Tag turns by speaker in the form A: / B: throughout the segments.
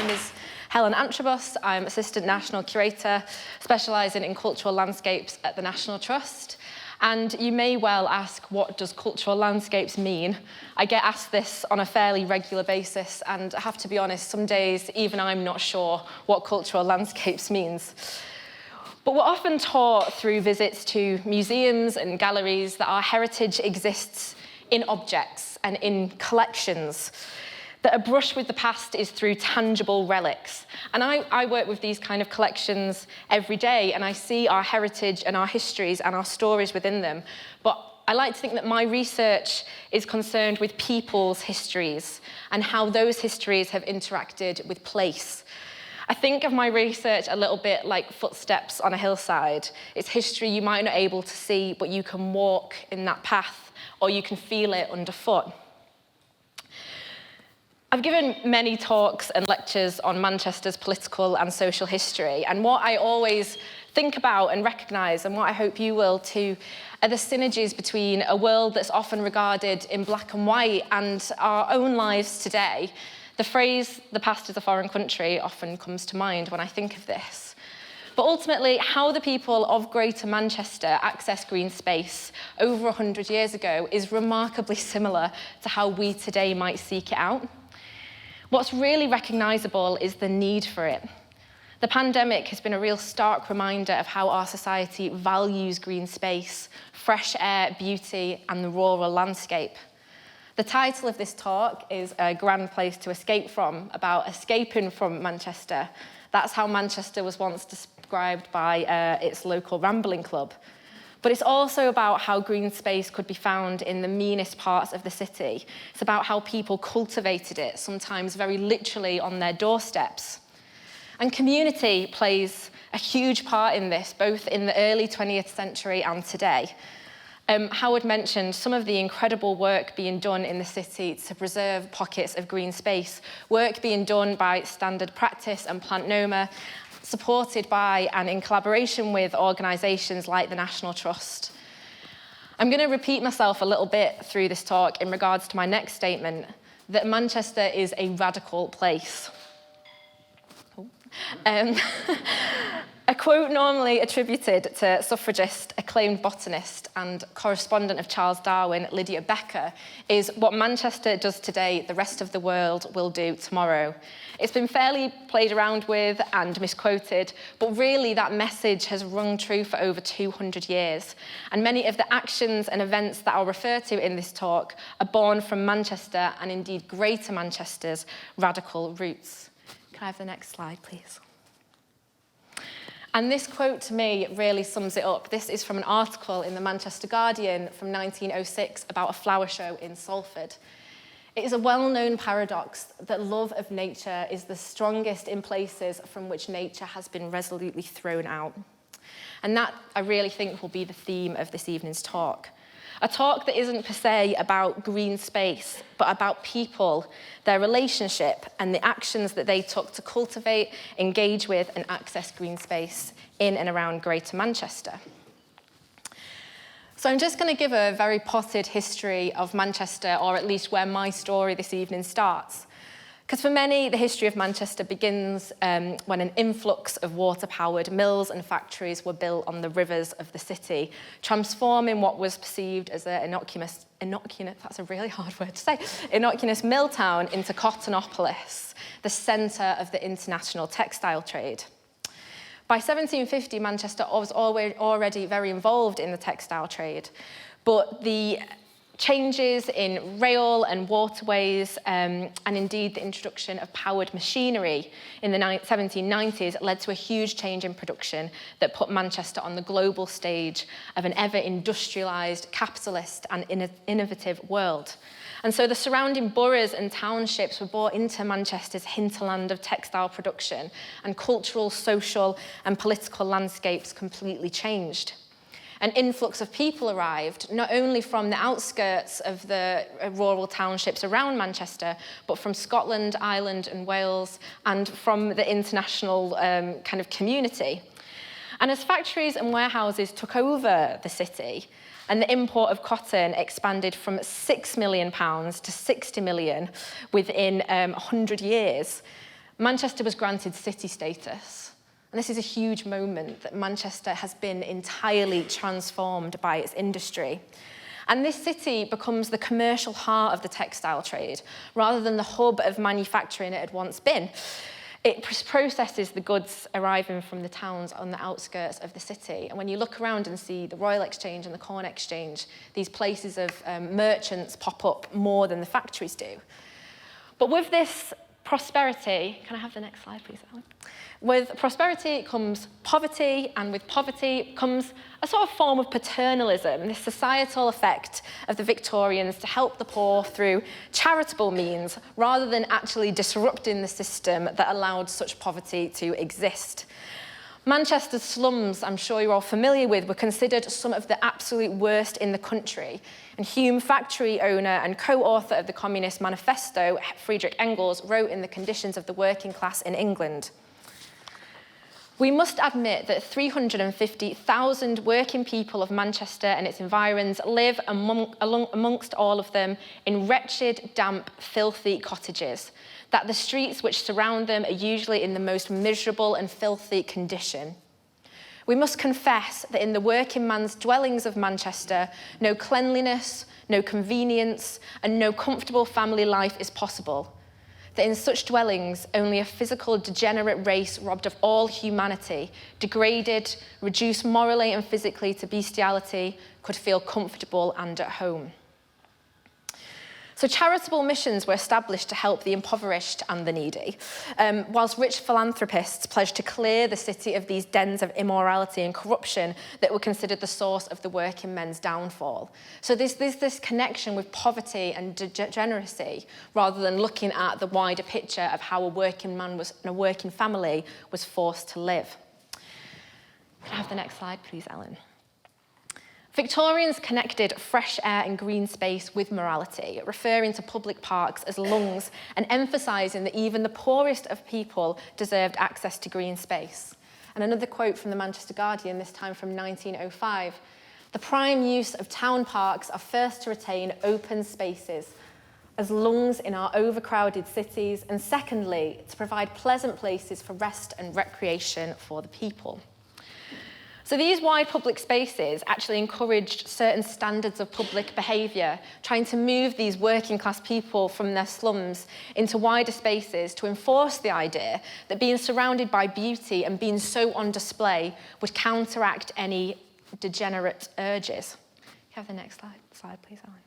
A: name is Helen Antrobus. I'm Assistant National Curator, specialising in cultural landscapes at the National Trust. And you may well ask, what does cultural landscapes mean? I get asked this on a fairly regular basis, and I have to be honest, some days even I'm not sure what cultural landscapes means. But we're often taught through visits to museums and galleries that our heritage exists in objects and in collections, that a brush with the past is through tangible relics. And I work with these kind of collections every day, and I see our heritage and our histories and our stories within them. But I like to think that my research is concerned with people's histories and how those histories have interacted with place. I think of my research a little bit like footsteps on a hillside. It's history you might not be able to see, but you can walk in that path, or you can feel it underfoot. I've given many talks and lectures on Manchester's political and social history, and what I always think about and recognise, and what I hope you will too, are the synergies between a world that's often regarded in black and white and our own lives today. The phrase, "the past is a foreign country," often comes to mind when I think of this. But ultimately, how the people of Greater Manchester access green space over 100 years ago is remarkably similar to how we today might seek it out. What's really recognisable is the need for it. The pandemic has been a real stark reminder of how our society values green space, fresh air, beauty, and the rural landscape. The title of this talk is A Grand Place to Escape From, about escaping from Manchester. That's how Manchester was once described by its local rambling club. But it's also about how green space could be found in the meanest parts of the city. It's about how people cultivated it, sometimes very literally on their doorsteps. And community plays a huge part in this, both in the early 20th century and today. Howard mentioned some of the incredible work being done in the city to preserve pockets of green space, work being done by Standard Practice and Plant NOMA, supported by and in collaboration with organisations like the National Trust. I'm going to repeat myself a little bit through this talk in regards to my next statement, that Manchester is a radical place. A quote normally attributed to suffragist, acclaimed botanist and correspondent of Charles Darwin, Lydia Becker, is, "What Manchester does today, the rest of the world will do tomorrow." It's been fairly played around with and misquoted, but really that message has rung true for over 200 years. And many of the actions and events that I'll refer to in this talk are born from Manchester, and indeed Greater Manchester's radical roots. Can I have the next slide, please? And this quote to me really sums it up. This is from an article in the Manchester Guardian from 1906 about a flower show in Salford. It is a well-known paradox that love of nature is the strongest in places from which nature has been resolutely thrown out. And that, I really think, will be the theme of this evening's talk. A talk that isn't per se about green space, but about people, their relationship, and the actions that they took to cultivate, engage with, and access green space in and around Greater Manchester. So I'm just going to give a very potted history of Manchester, or at least where my story this evening starts. Because for many, the history of Manchester begins when an influx of water-powered mills and factories were built on the rivers of the city, transforming what was perceived as an innocuous, that's a really hard word to say, innocuous mill town into Cottonopolis, the centre of the international textile trade. By 1750, Manchester was already very involved in the textile trade, but the changes in rail and waterways, and indeed the introduction of powered machinery in the 1790s led to a huge change in production that put Manchester on the global stage of an ever-industrialised, capitalist and innovative world. And so the surrounding boroughs and townships were brought into Manchester's hinterland of textile production, and cultural, social and political landscapes completely changed. An influx of people arrived, not only from the outskirts of the rural townships around Manchester, but from Scotland, Ireland and Wales, and from the international kind of community. And as factories and warehouses took over the city, and the import of cotton expanded from £6 million to 60 million within 100 years, Manchester was granted city status. And this is a huge moment that Manchester has been entirely transformed by its industry. And this city becomes the commercial heart of the textile trade, rather than the hub of manufacturing it had once been. It processes the goods arriving from the towns on the outskirts of the city. And when you look around and see the Royal Exchange and the Corn Exchange, these places of merchants pop up more than the factories do. But with this prosperity, can I have the next slide, please, Helen? With prosperity comes poverty, and with poverty comes a sort of form of paternalism, this societal effect of the Victorians to help the poor through charitable means, rather than actually disrupting the system that allowed such poverty to exist. Manchester's slums, I'm sure you're all familiar with, were considered some of the absolute worst in the country. And Hume factory owner and co-author of the Communist Manifesto, Friedrich Engels, wrote in The Conditions of the Working Class in England: "We must admit that 350,000 working people of Manchester and its environs live amongst all of them in wretched, damp, filthy cottages, that the streets which surround them are usually in the most miserable and filthy condition. We must confess that in the working man's dwellings of Manchester, no cleanliness, no convenience, and no comfortable family life is possible. That in such dwellings, only a physical degenerate race robbed of all humanity, degraded, reduced morally and physically to bestiality, could feel comfortable and at home." So charitable missions were established to help the impoverished and the needy, whilst rich philanthropists pledged to clear the city of these dens of immorality and corruption that were considered the source of the working men's downfall. So there's this connection with poverty and degeneracy, rather than looking at the wider picture of how a working man and a working family was forced to live. Can I have the next slide, please, Ellen? Victorians connected fresh air and green space with morality, referring to public parks as lungs and emphasising that even the poorest of people deserved access to green space. And another quote from the Manchester Guardian, this time from 1905, "The prime use of town parks are first to retain open spaces as lungs in our overcrowded cities, and secondly, to provide pleasant places for rest and recreation for the people." So these wide public spaces actually encouraged certain standards of public behaviour, trying to move these working class people from their slums into wider spaces to enforce the idea that being surrounded by beauty and being so on display would counteract any degenerate urges. Can you have the next slide, please, Helen?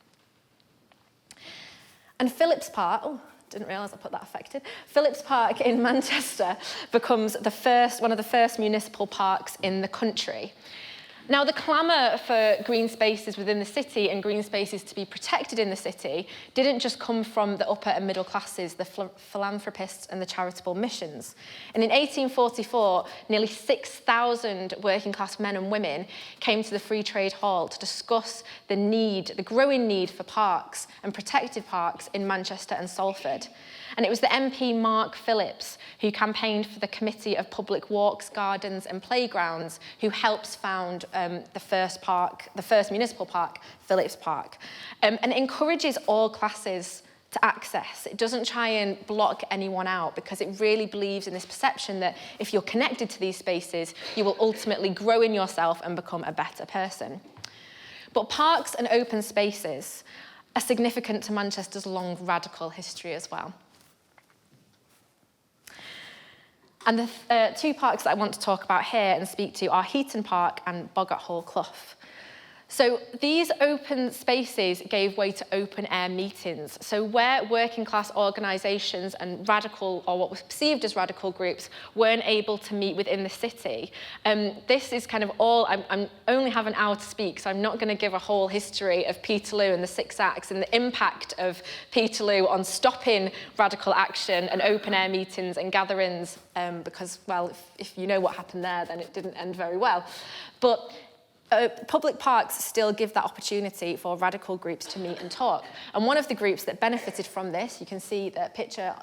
A: And Phillips Park, didn't realise I put that affected. Phillips Park in Manchester becomes one of the first municipal parks in the country. Now, the clamour for green spaces within the city and green spaces to be protected in the city didn't just come from the upper and middle classes, the philanthropists and the charitable missions. And in 1844, nearly 6,000 working class men and women came to the Free Trade Hall to discuss the growing need for parks and protected parks in Manchester and Salford. And it was the MP Mark Phillips who campaigned for the Committee of Public Walks, Gardens and Playgrounds, who helps found the first municipal park, Phillips Park. And it encourages all classes to access. It doesn't try and block anyone out, because it really believes in this perception that if you're connected to these spaces, you will ultimately grow in yourself and become a better person. But parks and open spaces are significant to Manchester's long radical history as well. And the two parks that I want to talk about here and speak to are Heathen Park and Boggart Hall Clough. So these open spaces gave way to open air meetings. So where working class organisations and radical, or what was perceived as radical groups, weren't able to meet within the city. This is kind of all, I'm only have an hour to speak, so I'm not going to give a whole history of Peterloo and the Six Acts and the impact of Peterloo on stopping radical action and open air meetings and gatherings, because, well, if you know what happened there, then it didn't end very well. But public parks still give that opportunity for radical groups to meet and talk. And one of the groups that benefited from this, you can see the picture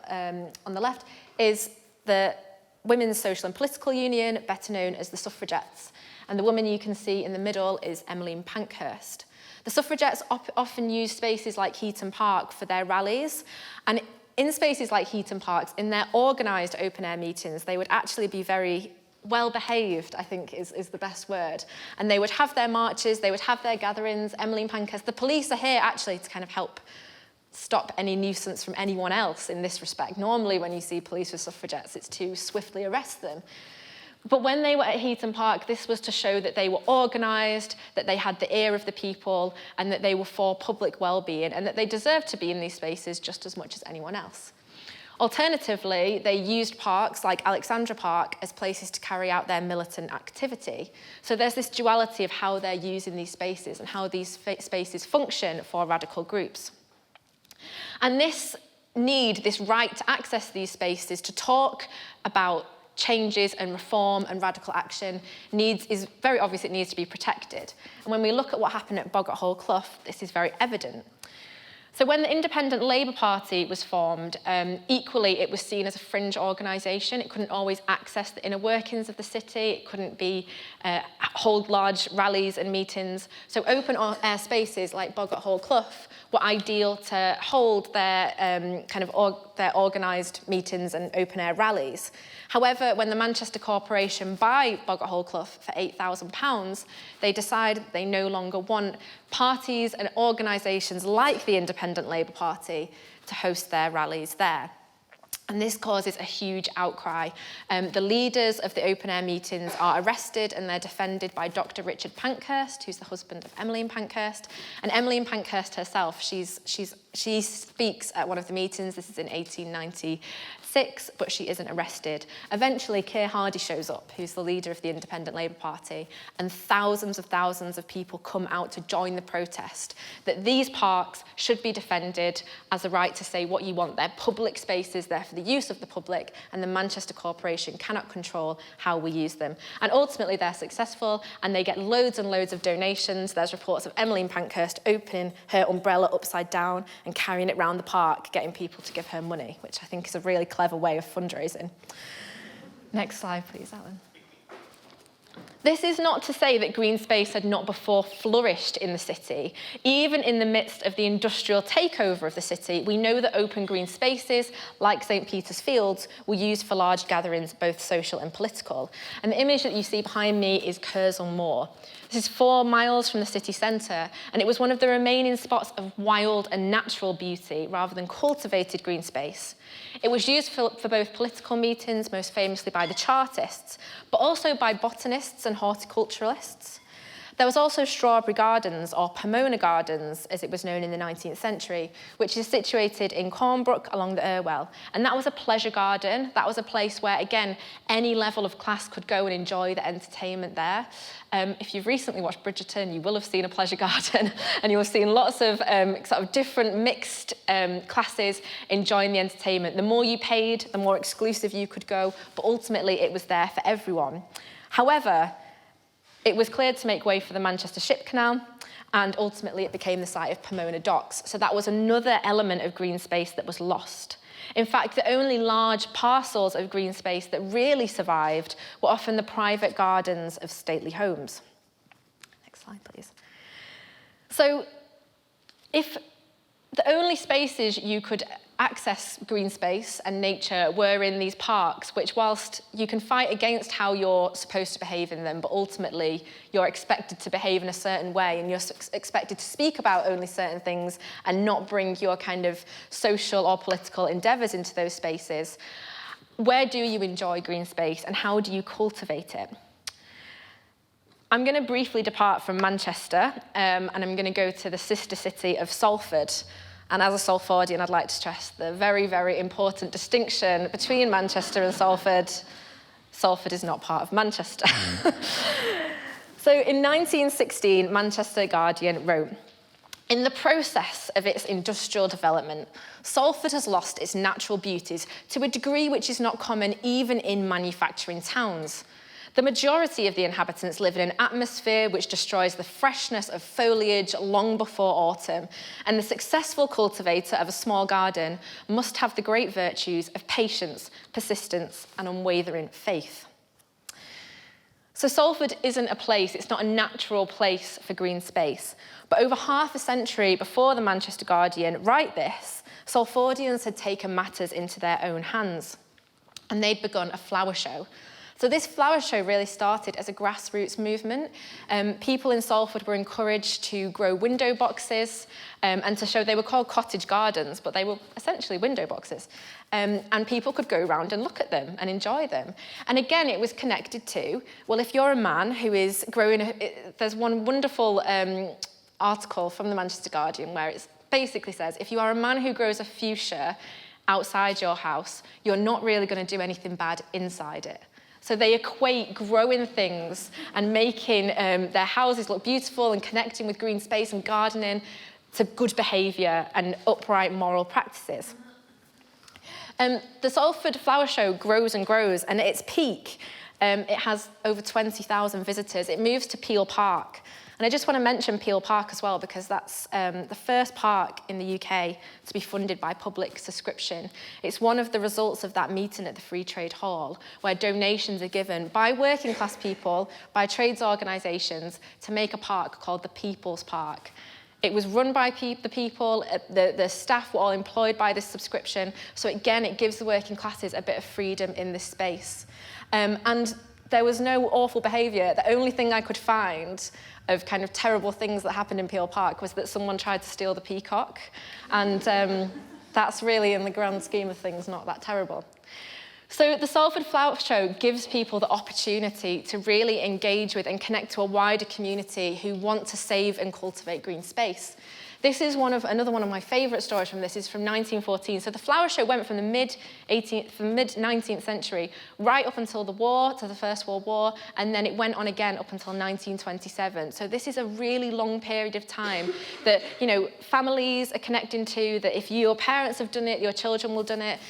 A: on the left, is the Women's Social and Political Union, better known as the Suffragettes. And the woman you can see in the middle is Emmeline Pankhurst. The Suffragettes often used spaces like Heathen Park for their rallies, and in spaces like Heathen Parks, in their organised open-air meetings, they would actually be very well-behaved, I think is the best word. And they would have their marches, they would have their gatherings. Emily and Pankhurst, the police are here actually to kind of help stop any nuisance from anyone else in this respect. Normally when you see police with suffragettes, it's to swiftly arrest them. But when they were at Heathen Park, this was to show that they were organised, that they had the ear of the people, and that they were for public well-being, and that they deserved to be in these spaces just as much as anyone else. Alternatively, they used parks like Alexandra Park as places to carry out their militant activity. So there's this duality of how they're using these spaces and how these spaces function for radical groups. And this right to access these spaces, to talk about changes and reform and radical action is very obvious. It needs to be protected. And when we look at what happened at Boggart Hall Clough, this is very evident. So when the Independent Labour Party was formed, equally it was seen as a fringe organisation. It couldn't always access the inner workings of the city. It couldn't hold large rallies and meetings. So open air spaces like Boggart Hall Clough were ideal to hold their their organised meetings and open air rallies. However, when the Manchester Corporation buy Boggart Hall Clough for £8,000, they decided they no longer want parties and organisations like the Independent Labour Party to host their rallies there. And this causes a huge outcry. The leaders of the open-air meetings are arrested and they're defended by Dr. Richard Pankhurst, who's the husband of Emily and Pankhurst. And Emily and Pankhurst herself, she speaks at one of the meetings. This is in 1896, but she isn't arrested. Eventually, Keir Hardie shows up, who's the leader of the Independent Labour Party, and thousands of people come out to join the protest, that these parks should be defended as a right to say what you want. They're public spaces, they're for the use of the public, and the Manchester Corporation cannot control how we use them. And ultimately, they're successful, and they get loads and loads of donations. There's reports of Emily and Pankhurst opening her umbrella upside down and carrying it round the park, getting people to give her money, which I think is a really clever way of fundraising. Next slide, please, Alan. This is not to say that green space had not before flourished in the city. Even in the midst of the industrial takeover of the city, we know that open green spaces, like St. Peter's Fields, were used for large gatherings, both social and political. And the image that you see behind me is Kerselmoore. This is 4 miles from the city centre, and it was one of the remaining spots of wild and natural beauty rather than cultivated green space. It was used for both political meetings, most famously by the Chartists, but also by botanists and horticulturalists. There was also Strawberry Gardens, or Pomona Gardens, as it was known in the 19th century, which is situated in Cornbrook along the Irwell. And that was a pleasure garden. That was a place where, again, any level of class could go and enjoy the entertainment there. If you've recently watched Bridgerton, you will have seen a pleasure garden, and you'll have seen lots of sort of different mixed classes enjoying the entertainment. The more you paid, the more exclusive you could go, but ultimately it was there for everyone. However, it was cleared to make way for the Manchester Ship Canal, and ultimately it became the site of Pomona Docks. So that was another element of green space that was lost. In fact, the only large parcels of green space that really survived were often the private gardens of stately homes. Next slide, please. So if the only spaces you could access green space and nature were in these parks, which whilst you can fight against how you're supposed to behave in them, but ultimately you're expected to behave in a certain way and you're expected to speak about only certain things and not bring your kind of social or political endeavours into those spaces, where do you enjoy green space and how do you cultivate it? I'm going to briefly depart from Manchester and I'm going to go to the sister city of Salford. And as a Salfordian, I'd like to stress the very, very important distinction between Manchester and Salford. Salford is not part of Manchester. So in 1916, Manchester Guardian wrote, "In the process of its industrial development, Salford has lost its natural beauties to a degree which is not common even in manufacturing towns. The majority of the inhabitants live in an atmosphere which destroys the freshness of foliage long before autumn, and the successful cultivator of a small garden must have the great virtues of patience, persistence, and unwavering faith." So Salford isn't a place, it's not a natural place for green space. But over half a century before the Manchester Guardian write this, Salfordians had taken matters into their own hands, and they'd begun a flower show. So this flower show really started as a grassroots movement. People in Salford were encouraged to grow window boxes and to show, they were called cottage gardens, but they were essentially window boxes. And people could go around and look at them and enjoy them. And again, it was connected to, well, if you're a man who is growing, there's one wonderful article from the Manchester Guardian where it basically says, if you are a man who grows a fuchsia outside your house, you're not really going to do anything bad inside it. So they equate growing things and making their houses look beautiful and connecting with green space and gardening to good behaviour and upright moral practices. The Salford Flower Show grows and grows, and at its peak, it has over 20,000 visitors. It moves to Peel Park. And I just want to mention Peel Park as well, because that's the first park in the UK to be funded by public subscription. It's one of the results of that meeting at the Free Trade Hall, where donations are given by working class people, by trades organisations, to make a park called the People's Park. It was run by the people, the staff were all employed by this subscription, so again, it gives the working classes a bit of freedom in this space. And there was no awful behaviour. The only thing I could find of kind of terrible things that happened in Peel Park was that someone tried to steal the peacock. And that's really, in the grand scheme of things, not that terrible. So the Salford Flower Show gives people the opportunity to really engage with and connect to a wider community who want to save and cultivate green space. This is another one of my favourite stories from this, is from 1914. So the flower show went from the mid-19th century right up until the war, to the First World War, and then it went on again up until 1927. So this is a really long period of time that, you know, families are connecting to, that if your parents have done it, your children will have done it.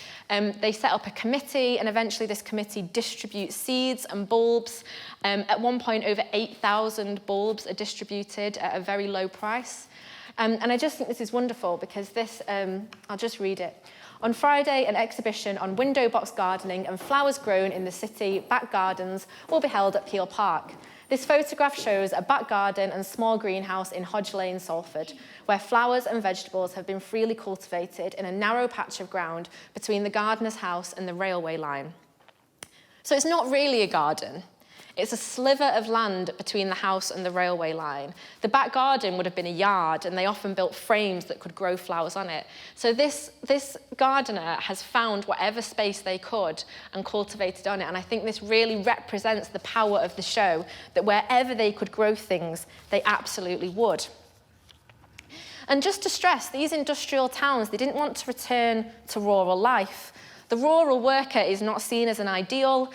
A: They set up a committee, and eventually this committee distributes seeds and bulbs. At one point, over 8,000 bulbs are distributed at a very low price. And I just think this is wonderful because this, I'll just read it. On Friday, an exhibition on window box gardening and flowers grown in the city back gardens will be held at Peel Park. This photograph shows a back garden and small greenhouse in Hodge Lane, Salford, where flowers and vegetables have been freely cultivated in a narrow patch of ground between the gardener's house and the railway line. So it's not really a garden. It's a sliver of land between the house and the railway line. The back garden would have been a yard, and they often built frames that could grow flowers on it. So this gardener has found whatever space they could and cultivated on it. And I think this really represents the power of the show, that wherever they could grow things, they absolutely would. And just to stress, these industrial towns, they didn't want to return to rural life. The rural worker is not seen as an ideal.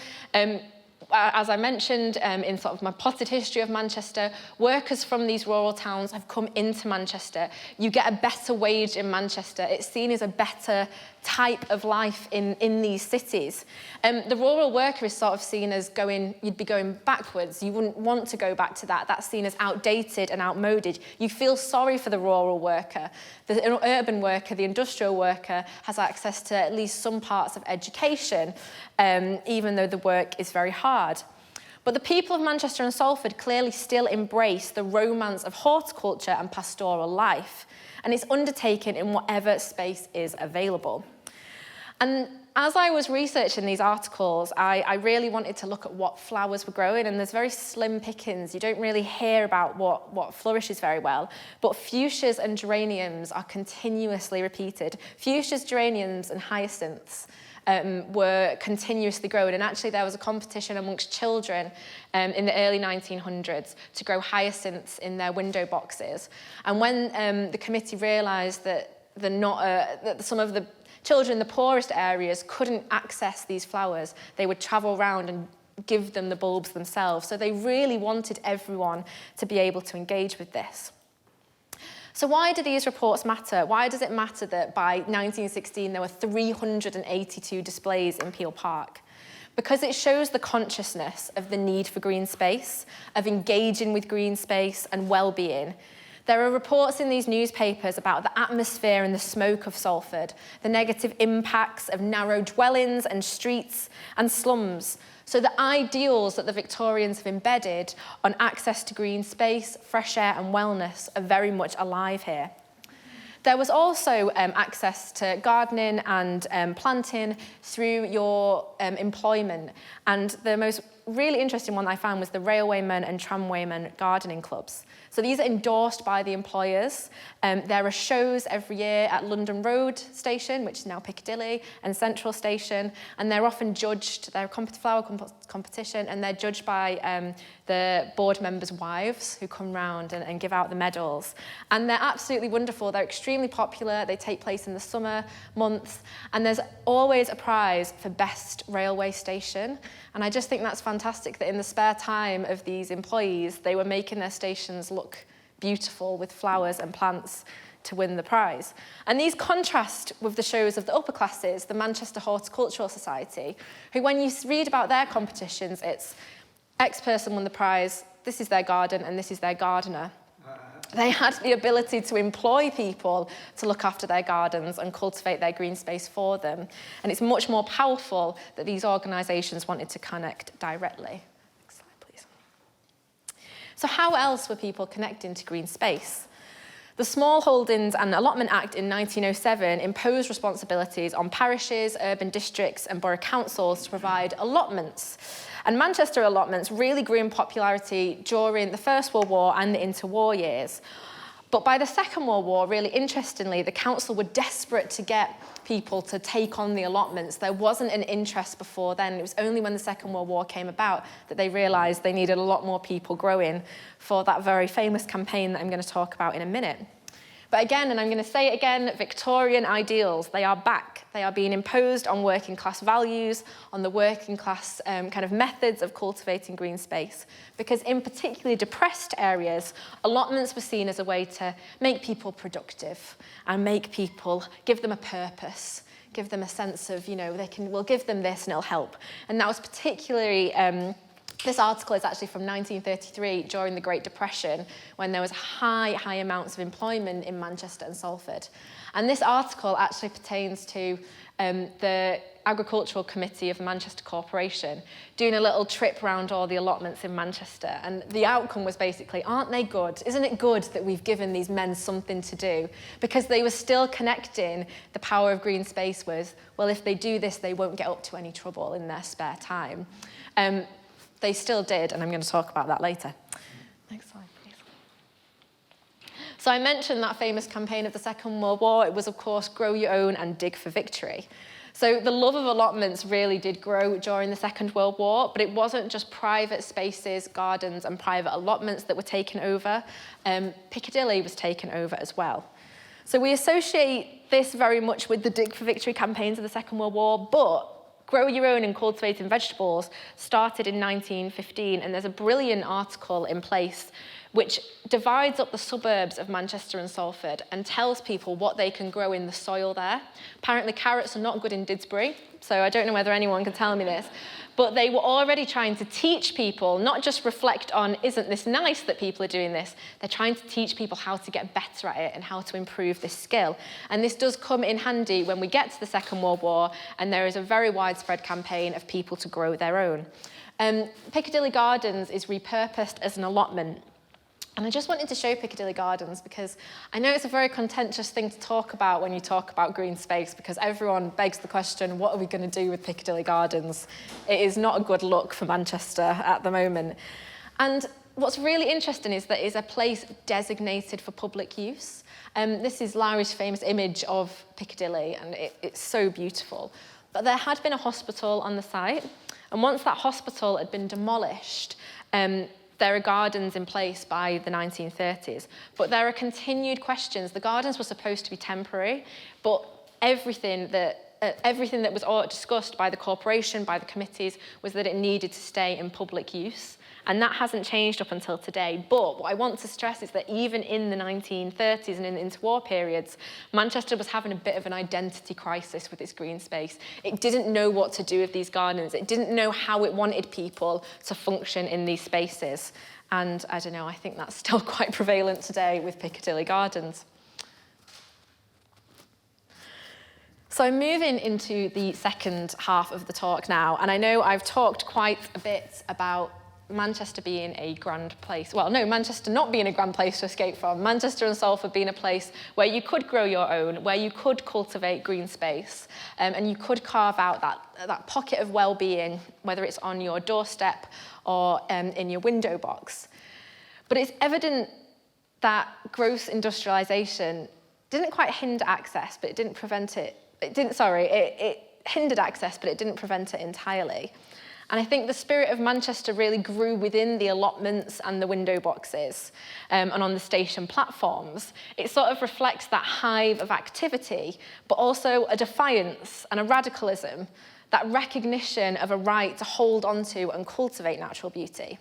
A: As I mentioned in sort of my potted history of Manchester, workers from these rural towns have come into Manchester. You get a better wage in Manchester. It's seen as a better type of life in these cities. The rural worker is sort of seen as you'd be going backwards. You wouldn't want to go back to that. That's seen as outdated and outmoded. You feel sorry for the rural worker. The urban worker, the industrial worker, has access to at least some parts of education, even though the work is very hard. But the people of Manchester and Salford clearly still embrace the romance of horticulture and pastoral life, and it's undertaken in whatever space is available. And as I was researching these articles, I really wanted to look at what flowers were growing, and there's very slim pickings. You don't really hear about what flourishes very well, but fuchsias and geraniums are continuously repeated. Fuchsias, geraniums and hyacinths were continuously grown, and actually there was a competition amongst children in the early 1900s to grow hyacinths in their window boxes. And when the committee realised that some of the children in the poorest areas couldn't access these flowers, they would travel around and give them the bulbs themselves. So they really wanted everyone to be able to engage with this. So why do these reports matter? Why does it matter that by 1916 there were 382 displays in Peel Park? Because it shows the consciousness of the need for green space, of engaging with green space and well-being. There are reports in these newspapers about the atmosphere and the smoke of Salford, the negative impacts of narrow dwellings and streets and slums. So the ideals that the Victorians have embedded on access to green space, fresh air and wellness are very much alive here. There was also access to gardening and planting through your employment. And the most really interesting one I found was the railwaymen and tramwaymen gardening clubs. So these are endorsed by the employers. There are shows every year at London Road Station, which is now Piccadilly, and Central Station, and they're often judged, they're a flower competition, and they're judged by the board members' wives who come round and give out the medals. And they're absolutely wonderful. They're extremely popular. They take place in the summer months, and there's always a prize for best railway station. And I just think that's fantastic that in the spare time of these employees, they were making their stations look beautiful with flowers and plants to win the prize. And these contrast with the shows of the upper classes, the Manchester Horticultural Society, who when you read about their competitions, it's X person won the prize, this is their garden, and this is their gardener. They had the ability to employ people to look after their gardens and cultivate their green space for them. And it's much more powerful that these organisations wanted to connect directly. Next slide, please. So how else were people connecting to green space? The Small Holdings and Allotment Act in 1907 imposed responsibilities on parishes, urban districts and borough councils to provide allotments. And Manchester allotments really grew in popularity during the First World War and the interwar years. But by the Second World War, really interestingly, the council were desperate to get people to take on the allotments. There wasn't an interest before then. It was only when the Second World War came about that they realised they needed a lot more people growing for that very famous campaign that I'm going to talk about in a minute. But again, and I'm going to say it again, Victorian ideals, they are back. They are being imposed on working class values, on the working class kind of methods of cultivating green space. Because in particularly depressed areas, allotments were seen as a way to make people productive and make people, give them a purpose, give them a sense of, you know, we'll give them this and it'll help. And that was particularly this article is actually from 1933 during the Great Depression when there was high amounts of employment in Manchester and Salford. And this article actually pertains to the Agricultural Committee of the Manchester Corporation doing a little trip around all the allotments in Manchester. And the outcome was basically, aren't they good? Isn't it good that we've given these men something to do? Because they were still connecting the power of green space with, well, if they do this, they won't get up to any trouble in their spare time. They still did, and I'm going to talk about that later. Next slide, please. So I mentioned that famous campaign of the Second World War. It was, of course, grow your own and dig for victory. So the love of allotments really did grow during the Second World War, but it wasn't just private spaces, gardens, and private allotments that were taken over. Piccadilly was taken over as well. So we associate this very much with the Dig for Victory campaigns of the Second World War, but grow your own and cultivating vegetables started in 1915, and there's a brilliant article in place which divides up the suburbs of Manchester and Salford and tells people what they can grow in the soil there. Apparently carrots are not good in Didsbury, so I don't know whether anyone can tell me this, but they were already trying to teach people, not just reflect on, isn't this nice that people are doing this? They're trying to teach people how to get better at it and how to improve this skill. And this does come in handy when we get to the Second World War, and there is a very widespread campaign of people to grow their own. Piccadilly Gardens is repurposed as an allotment. And I just wanted to show Piccadilly Gardens because I know it's a very contentious thing to talk about when you talk about green space, because everyone begs the question, what are we going to do with Piccadilly Gardens? It is not a good look for Manchester at the moment. And what's really interesting is that it's a place designated for public use. This is Larry's famous image of Piccadilly, and it's so beautiful. But there had been a hospital on the site, and once that hospital had been demolished, there are gardens in place by the 1930s, but there are continued questions. The gardens were supposed to be temporary, but everything that was discussed by the corporation, by the committees, was that it needed to stay in public use. And that hasn't changed up until today. But what I want to stress is that even in the 1930s and in the interwar periods, Manchester was having a bit of an identity crisis with its green space. It didn't know what to do with these gardens. It didn't know how it wanted people to function in these spaces. And I don't know, I think that's still quite prevalent today with Piccadilly Gardens. So I'm moving into the second half of the talk now, and I know I've talked quite a bit about Manchester being a grand place, well, no, Manchester not being a grand place to escape from, Manchester and Salford being a place where you could grow your own, where you could cultivate green space, and you could carve out that pocket of well-being, whether it's on your doorstep or in your window box. But it's evident that gross industrialisation didn't quite hinder access, but it didn't prevent it. It hindered access, but it didn't prevent it entirely. And I think the spirit of Manchester really grew within the allotments and the window boxes and on the station platforms. It sort of reflects that hive of activity, but also a defiance and a radicalism, that recognition of a right to hold onto and cultivate natural beauty.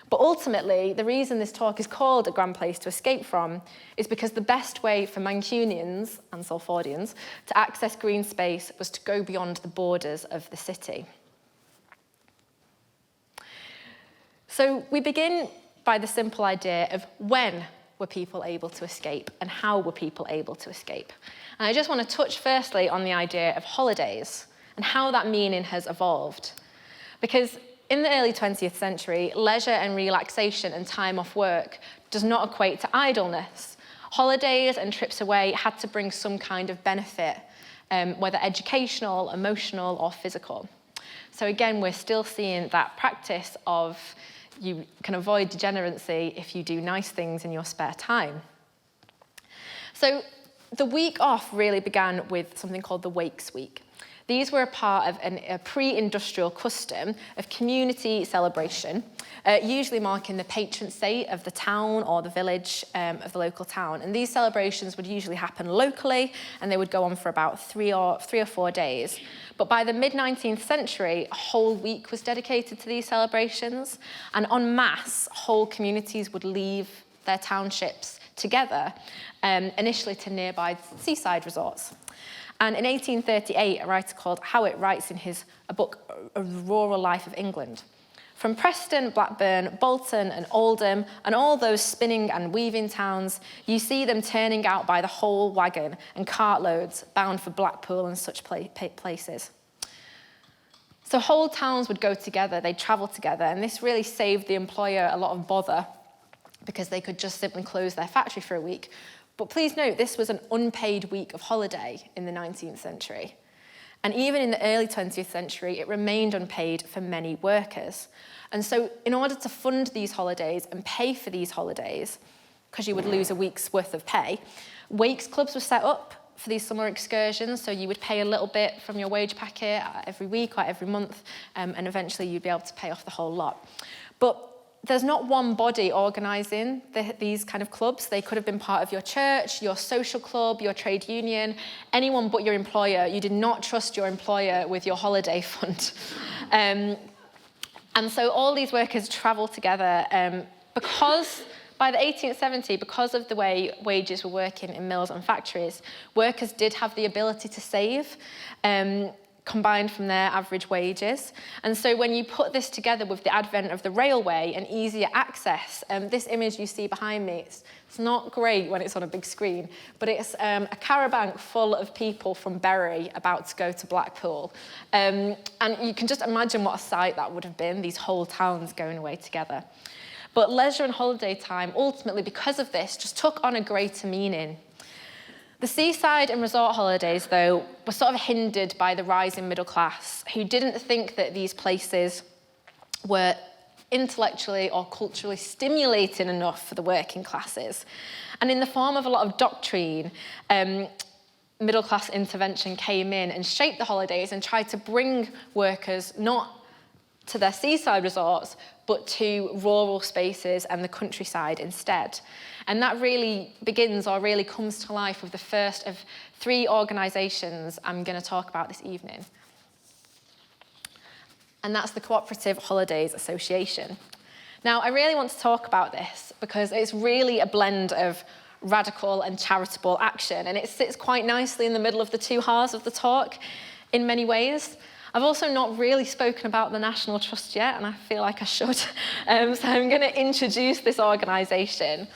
A: But ultimately, the reason this talk is called A Grand Place to Escape From is because the best way for Mancunians and Salfordians to access green space was to go beyond the borders of the city. So we begin by the simple idea of when were people able to escape and how were people able to escape. And I just want to touch firstly on the idea of holidays and how that meaning has evolved. Because in the early 20th century, leisure and relaxation and time off work does not equate to idleness. Holidays and trips away had to bring some kind of benefit, whether educational, emotional, or physical. So again, we're still seeing that practice of you can avoid degeneracy if you do nice things in your spare time. So the week off really began with something called the Wakes Week. These were a part of a pre-industrial custom of community celebration, usually marking the patron saint of the town or the village of the local town. And these celebrations would usually happen locally, and they would go on for about three or 4 days. But by the mid-19th century, a whole week was dedicated to these celebrations, and en masse, whole communities would leave their townships together, initially to nearby seaside resorts. And in 1838, a writer called Howitt writes in a book, A Rural Life of England, from Preston, Blackburn, Bolton and Oldham, and all those spinning and weaving towns, you see them turning out by the whole wagon and cartloads bound for Blackpool and such places. So whole towns would go together, they'd travel together, and this really saved the employer a lot of bother because they could just simply close their factory for a week. But please note, this was an unpaid week of holiday in the 19th century. And even in the early 20th century, it remained unpaid for many workers. And so in order to fund these holidays and pay for these holidays, because you would lose a week's worth of pay, wakes clubs were set up for these summer excursions. So you would pay a little bit from your wage packet every week or every month, and eventually you'd be able to pay off the whole lot. But there's not one body organising these kind of clubs. They could have been part of your church, your social club, your trade union, anyone but your employer. You did not trust your employer with your holiday fund. And so all these workers travel together because by the 1870s, because of the way wages were working in mills and factories, workers did have the ability to save, combined from their average wages. And so when you put this together with the advent of the railway and easier access, this image you see behind me, it's not great when it's on a big screen, but it's a caravan full of people from Bury about to go to Blackpool. And you can just imagine what a sight that would have been, these whole towns going away together. But leisure and holiday time, ultimately, because of this, just took on a greater meaning. The seaside and resort holidays, though, were sort of hindered by the rising middle class, who didn't think that these places were intellectually or culturally stimulating enough for the working classes. And in the form of a lot of doctrine, middle-class intervention came in and shaped the holidays and tried to bring workers not to their seaside resorts, but to rural spaces and the countryside instead. And that really begins or really comes to life with the first of 3 organisations I'm going to talk about this evening. And that's the Cooperative Holidays Association. Now, I really want to talk about this because it's really a blend of radical and charitable action, and it sits quite nicely in the middle of the 2 halves of the talk in many ways. I've also not really spoken about the National Trust yet, and I feel like I should. So I'm going to introduce this organisation,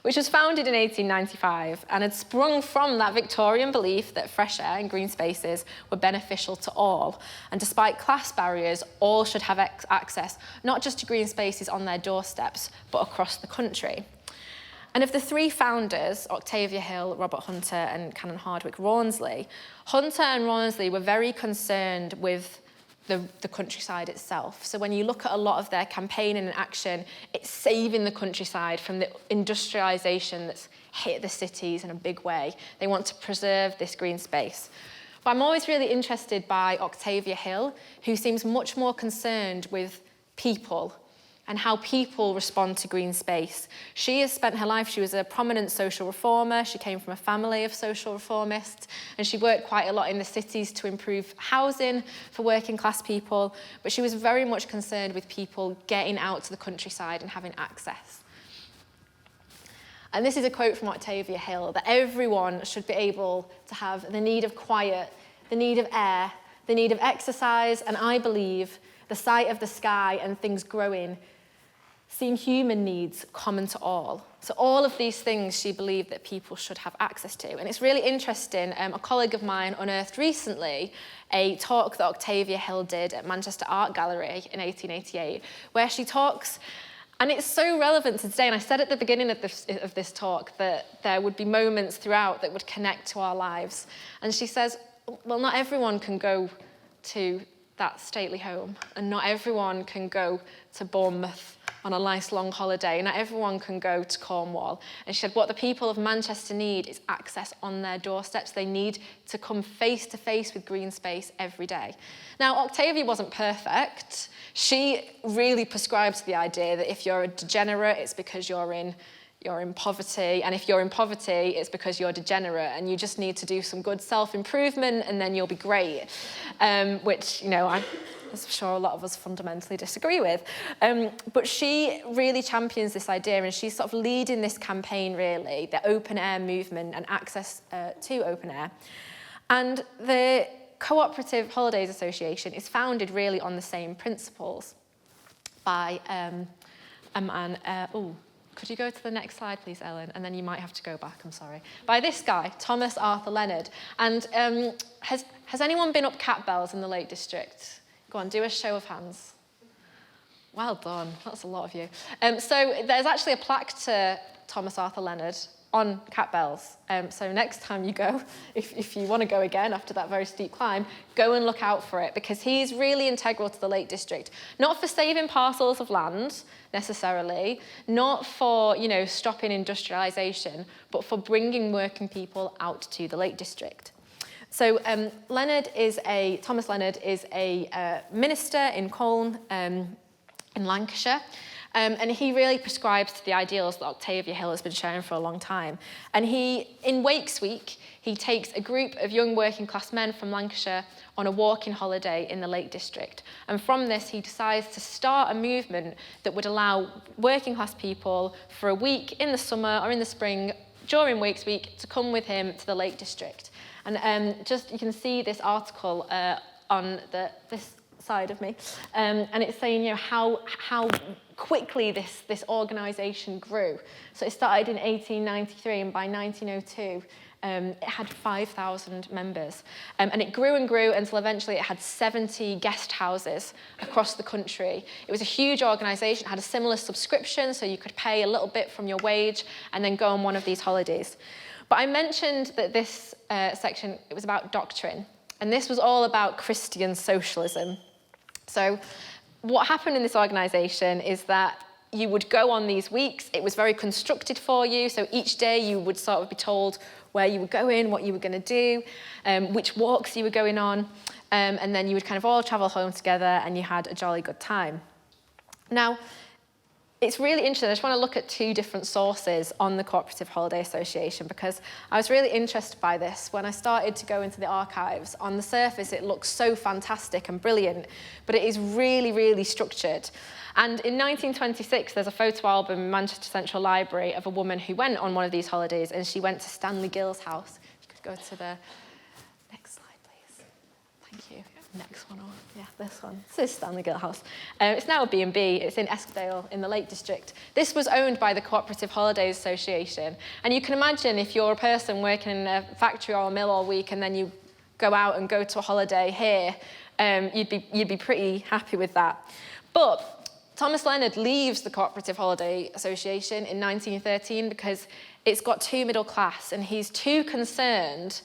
A: which was founded in 1895 and had sprung from that Victorian belief that fresh air and green spaces were beneficial to all. And despite class barriers, all should have access not just to green spaces on their doorsteps, but across the country. And of the three founders, Octavia Hill, Robert Hunter, and Canon Hardwicke Rawnsley, Hunter and Rawnsley were very concerned with the countryside itself. So when you look at a lot of their campaigning and action, it's saving the countryside from the industrialisation that's hit the cities in a big way. They want to preserve this green space. But I'm always really interested by Octavia Hill, who seems much more concerned with people and how people respond to green space. She has spent her life, she was a prominent social reformer, she came from a family of social reformists, and she worked quite a lot in the cities to improve housing for working class people, but she was very much concerned with people getting out to the countryside and having access. And this is a quote from Octavia Hill, that everyone should be able to have the need of quiet, the need of air, the need of exercise, and I believe the sight of the sky and things growing seem human needs common to all. So all of these things she believed that people should have access to. And it's really interesting, a colleague of mine unearthed recently a talk that Octavia Hill did at Manchester Art Gallery in 1888, where she talks, and it's so relevant to today, and I said at the beginning of this talk that there would be moments throughout that would connect to our lives. And she says, well, not everyone can go to that stately home, and not everyone can go to Bournemouth on a nice long holiday, and not everyone can go to Cornwall. And she said what the people of Manchester need is access on their doorsteps. They need to come face to face with green space every day. Now, Octavia wasn't perfect. She really prescribes the idea that if you're a degenerate, it's because you're in poverty, and if you're in poverty, it's because you're degenerate, and you just need to do some good self-improvement, and then you'll be great, which, you know, I'm sure a lot of us fundamentally disagree with. But she really champions this idea, and she's sort of leading this campaign, really, the open air movement and access to open air. And the Cooperative Holidays Association is founded really on the same principles by a man, could you go to the next slide, please, Ellen? And then you might have to go back, I'm sorry. By this guy, Thomas Arthur Leonard. And has anyone been up cat bells in the Lake District? Go on, do a show of hands. Well done, that's a lot of you. So there's actually a plaque to Thomas Arthur Leonard on cat bells. So next time you go, if you want to go again after that very steep climb, go and look out for it, because he's really integral to the Lake District. Not for saving parcels of land, necessarily, not for, you know, stopping industrialisation, but for bringing working people out to the Lake District. So Thomas Leonard is a minister in Colne in Lancashire. And he really prescribes to the ideals that Octavia Hill has been sharing for a long time. And in Wakes Week, he takes a group of young working class men from Lancashire on a walking holiday in the Lake District. And from this, he decides to start a movement that would allow working class people for a week in the summer or in the spring during Wakes Week to come with him to the Lake District. And you can see this article on this side of me, and it's saying, you know, how quickly this organisation grew. So it started in 1893, and by 1902 it had 5,000 members, and it grew and grew until eventually it had 70 guest houses across the country. It was a huge organisation. It had a similar subscription, so you could pay a little bit from your wage and then go on one of these holidays. But I mentioned that this section, it was about Doctrine, and this was all about Christian socialism. So what happened in this organisation is that you would go on these weeks. It was very constructed for you. So each day you would sort of be told where you were going, what you were going to do, which walks you were going on. And then you would kind of all travel home together, and you had a jolly good time. Now, it's really interesting. I just want to look at two different sources on the Cooperative Holiday Association, because I was really interested by this. When I started to go into the archives, on the surface it looks so fantastic and brilliant, but it is really, really structured. And in 1926, there's a photo album in Manchester Central Library of a woman who went on one of these holidays, and she went to Stanley Gill's house. If you could go to the next slide, please. Thank you. next one, or yeah, this one. This is Stanley Gill House. It's now a B&B. It's in Eskdale in the Lake District. This was owned by the Cooperative Holidays Association. And you can imagine if you're a person working in a factory or a mill all week and then you go out and go to a holiday here, you'd be pretty happy with that. But Thomas Leonard leaves the Cooperative Holiday Association in 1913 because it's got too middle class and he's too concerned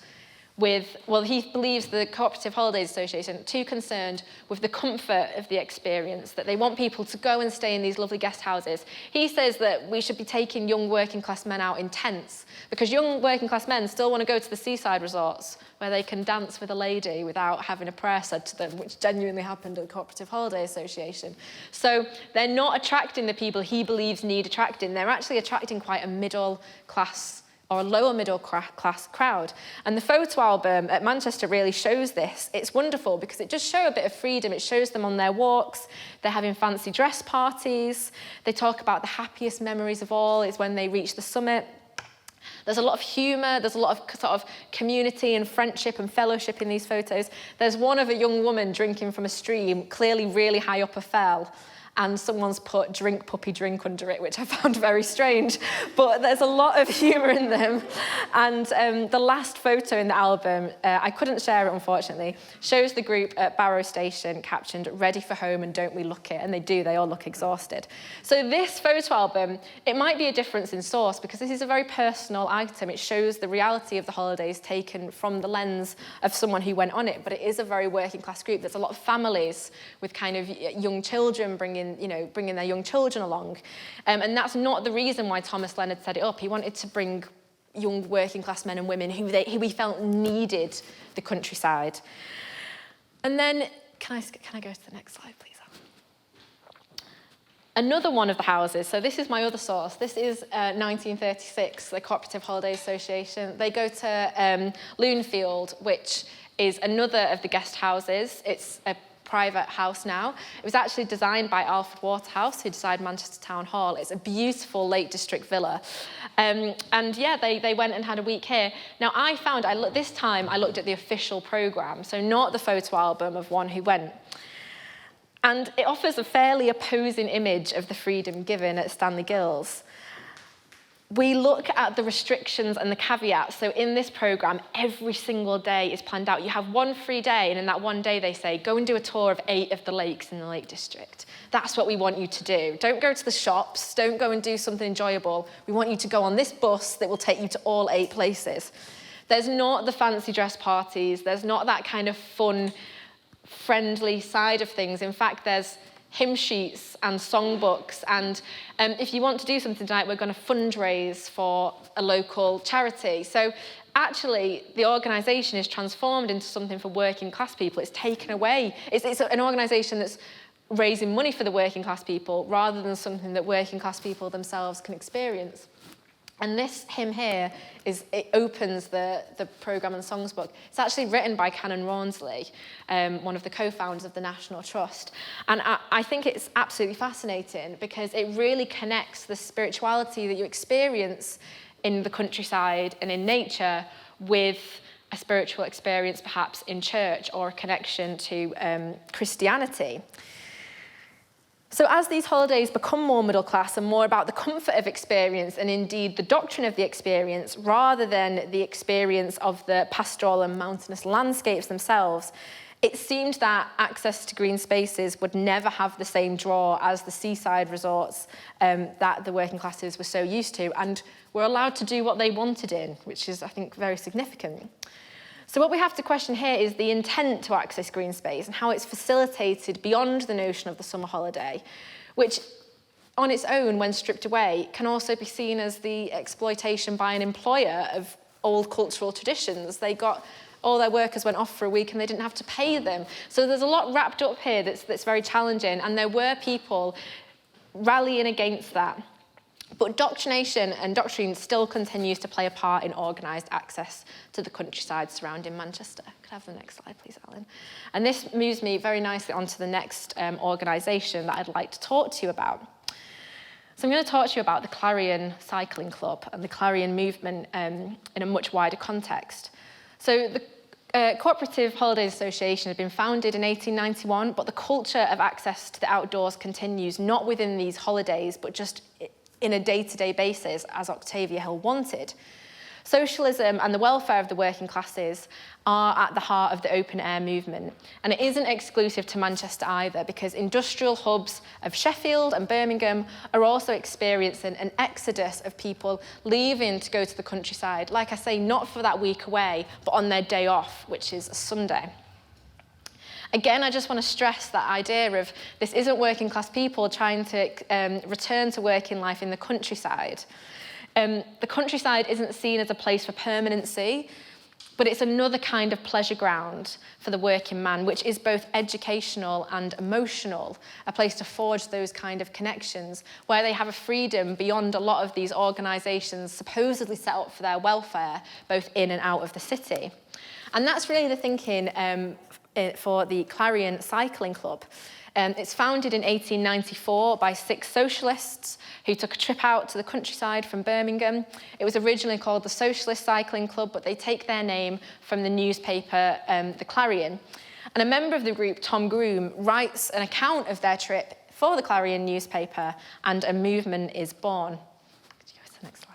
A: with, well, he believes the Cooperative Holidays Association too concerned with the comfort of the experience, that they want people to go and stay in these lovely guest houses. He says that we should be taking young working class men out in tents because young working class men still want to go to the seaside resorts where they can dance with a lady without having a prayer said to them, which genuinely happened at the Cooperative Holiday Association. So they're not attracting the people he believes need attracting. They're actually attracting quite a middle class or a lower middle class crowd. And the photo album at Manchester really shows this. It's wonderful because it does show a bit of freedom. It shows them on their walks. They're having fancy dress parties. They talk about the happiest memories of all is when they reach the summit. There's a lot of humour, there's a lot of sort of community and friendship and fellowship in these photos. There's one of a young woman drinking from a stream, clearly really high up a fell, and someone's put "drink puppy drink" under it, which I found very strange, but there's a lot of humour in them. And the last photo in the album, I couldn't share it unfortunately, shows the group at Barrow Station captioned "ready for home and don't we look it," and they do, they all look exhausted. So this photo album, it might be a difference in source because this is a very personal item. It shows the reality of the holidays taken from the lens of someone who went on it, but it is a very working class group. There's a lot of families with kind of young children bringing their young children along. And that's not the reason why Thomas Leonard set it up. He wanted to bring young working class men and women who he felt needed the countryside. And then, can I go to the next slide, please? Another one of the houses, so this is my other source. This is 1936, the Cooperative Holidays Association. They go to Loonfield, which is another of the guest houses. It's a private house now. It was actually designed by Alfred Waterhouse, who designed Manchester Town Hall. It's a beautiful Lake District villa. And yeah, they went and had a week here. Now this time I looked at the official programme, so not the photo album of one who went. And it offers a fairly opposing image of the freedom given at Stanley Gill's. We look at the restrictions and the caveats. So in this programme, every single day is planned out. You have one free day, and in that one day they say, go and do a tour of 8 of the lakes in the Lake District. That's what we want you to do. Don't go to the shops. Don't go and do something enjoyable. We want you to go on this bus that will take you to all 8 places. There's not the fancy dress parties. There's not that kind of fun, friendly side of things. In fact, there's hymn sheets and songbooks, and if you want to do something tonight, we're going to fundraise for a local charity. So actually, the organisation is transformed into something for working class people. It's taken away. It's an organisation that's raising money for the working class people rather than something that working class people themselves can experience. And this hymn here, it opens the programme and songs book. It's actually written by Canon Rawnsley, one of the co-founders of the National Trust. And I think it's absolutely fascinating because it really connects the spirituality that you experience in the countryside and in nature with a spiritual experience perhaps in church or a connection to Christianity. So as these holidays become more middle class and more about the comfort of experience and indeed the doctrine of the experience rather than the experience of the pastoral and mountainous landscapes themselves, it seemed that access to green spaces would never have the same draw as the seaside resorts that the working classes were so used to and were allowed to do what they wanted in, which is, I think, very significant. So what we have to question here is the intent to access green space and how it's facilitated beyond the notion of the summer holiday, which on its own, when stripped away, can also be seen as the exploitation by an employer of old cultural traditions. All their workers went off for a week and they didn't have to pay them. So there's a lot wrapped up here that's very challenging, and there were people rallying against that. But doctrination and doctrine still continues to play a part in organised access to the countryside surrounding Manchester. Could I have the next slide, please, Helen? And this moves me very nicely onto the next organisation that I'd like to talk to you about. So I'm going to talk to you about the Clarion Cycling Club and the Clarion movement in a much wider context. So the Cooperative Holidays Association had been founded in 1891, but the culture of access to the outdoors continues, not within these holidays, but just in a day-to-day basis, as Octavia Hill wanted. Socialism and the welfare of the working classes are at the heart of the open-air movement. And it isn't exclusive to Manchester either, because industrial hubs of Sheffield and Birmingham are also experiencing an exodus of people leaving to go to the countryside. Like I say, not for that week away, but on their day off, which is a Sunday. Again, I just want to stress that idea of this isn't working class people trying to return to working life in the countryside. The countryside isn't seen as a place for permanency, but it's another kind of pleasure ground for the working man, which is both educational and emotional, a place to forge those kind of connections, where they have a freedom beyond a lot of these organisations supposedly set up for their welfare, both in and out of the city. And that's really the thinking for the Clarion Cycling Club. It's founded in 1894 by 6 socialists who took a trip out to the countryside from Birmingham. It was originally called the Socialist Cycling Club, but they take their name from the newspaper, the Clarion. And a member of the group, Tom Groom, writes an account of their trip for the Clarion newspaper, and a movement is born. Could you go to the next slide?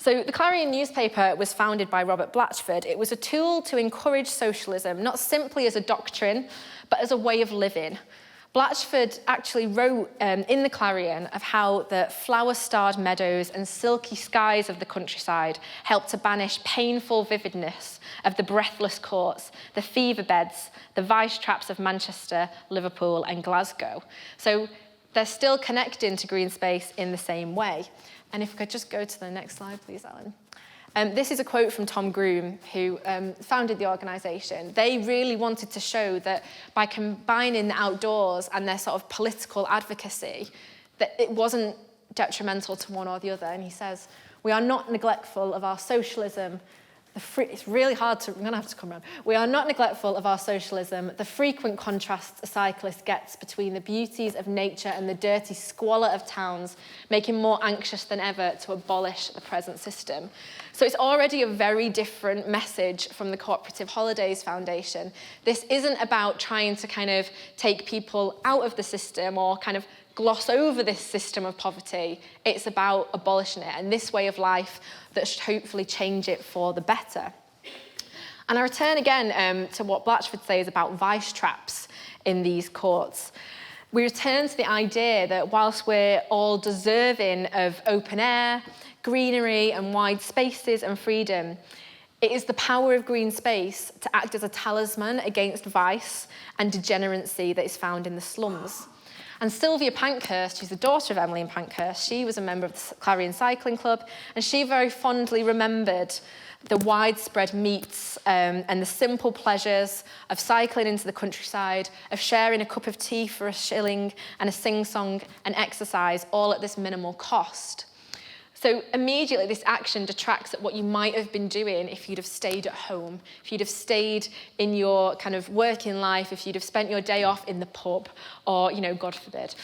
A: So the Clarion newspaper was founded by Robert Blatchford. It was a tool to encourage socialism, not simply as a doctrine, but as a way of living. Blatchford actually wrote in the Clarion of how the flower-starred meadows and silky skies of the countryside helped to banish painful vividness of the breathless courts, the fever beds, the vice traps of Manchester, Liverpool and Glasgow. So they're still connecting to green space in the same way. And if we could just go to the next slide, please, Helen. This is a quote from Tom Groom, who founded the organisation. They really wanted to show that by combining the outdoors and their sort of political advocacy, that it wasn't detrimental to one or the other. And he says, "We are not neglectful of our socialism. It's really hard to, I'm going to have to come around. We are not neglectful of our socialism, the frequent contrasts a cyclist gets between the beauties of nature and the dirty squalor of towns, make him more anxious than ever to abolish the present system." So it's already a very different message from the Cooperative Holidays Foundation. This isn't about trying to kind of take people out of the system or kind of gloss over this system of poverty. It's about abolishing it, and this way of life that should hopefully change it for the better. And I return again to what Blatchford says about vice traps in these courts. We return to the idea that whilst we're all deserving of open air, greenery and wide spaces and freedom, it is the power of green space to act as a talisman against vice and degeneracy that is found in the slums. And Sylvia Pankhurst, who's the daughter of Emmeline Pankhurst, she was a member of the Clarion Cycling Club, and she very fondly remembered the widespread meets and the simple pleasures of cycling into the countryside, of sharing a cup of tea for a shilling and a sing-song and exercise, all at this minimal cost. So immediately this action detracts at what you might have been doing if you'd have stayed at home, if you'd have stayed in your kind of working life, if you'd have spent your day off in the pub or, you know, God forbid.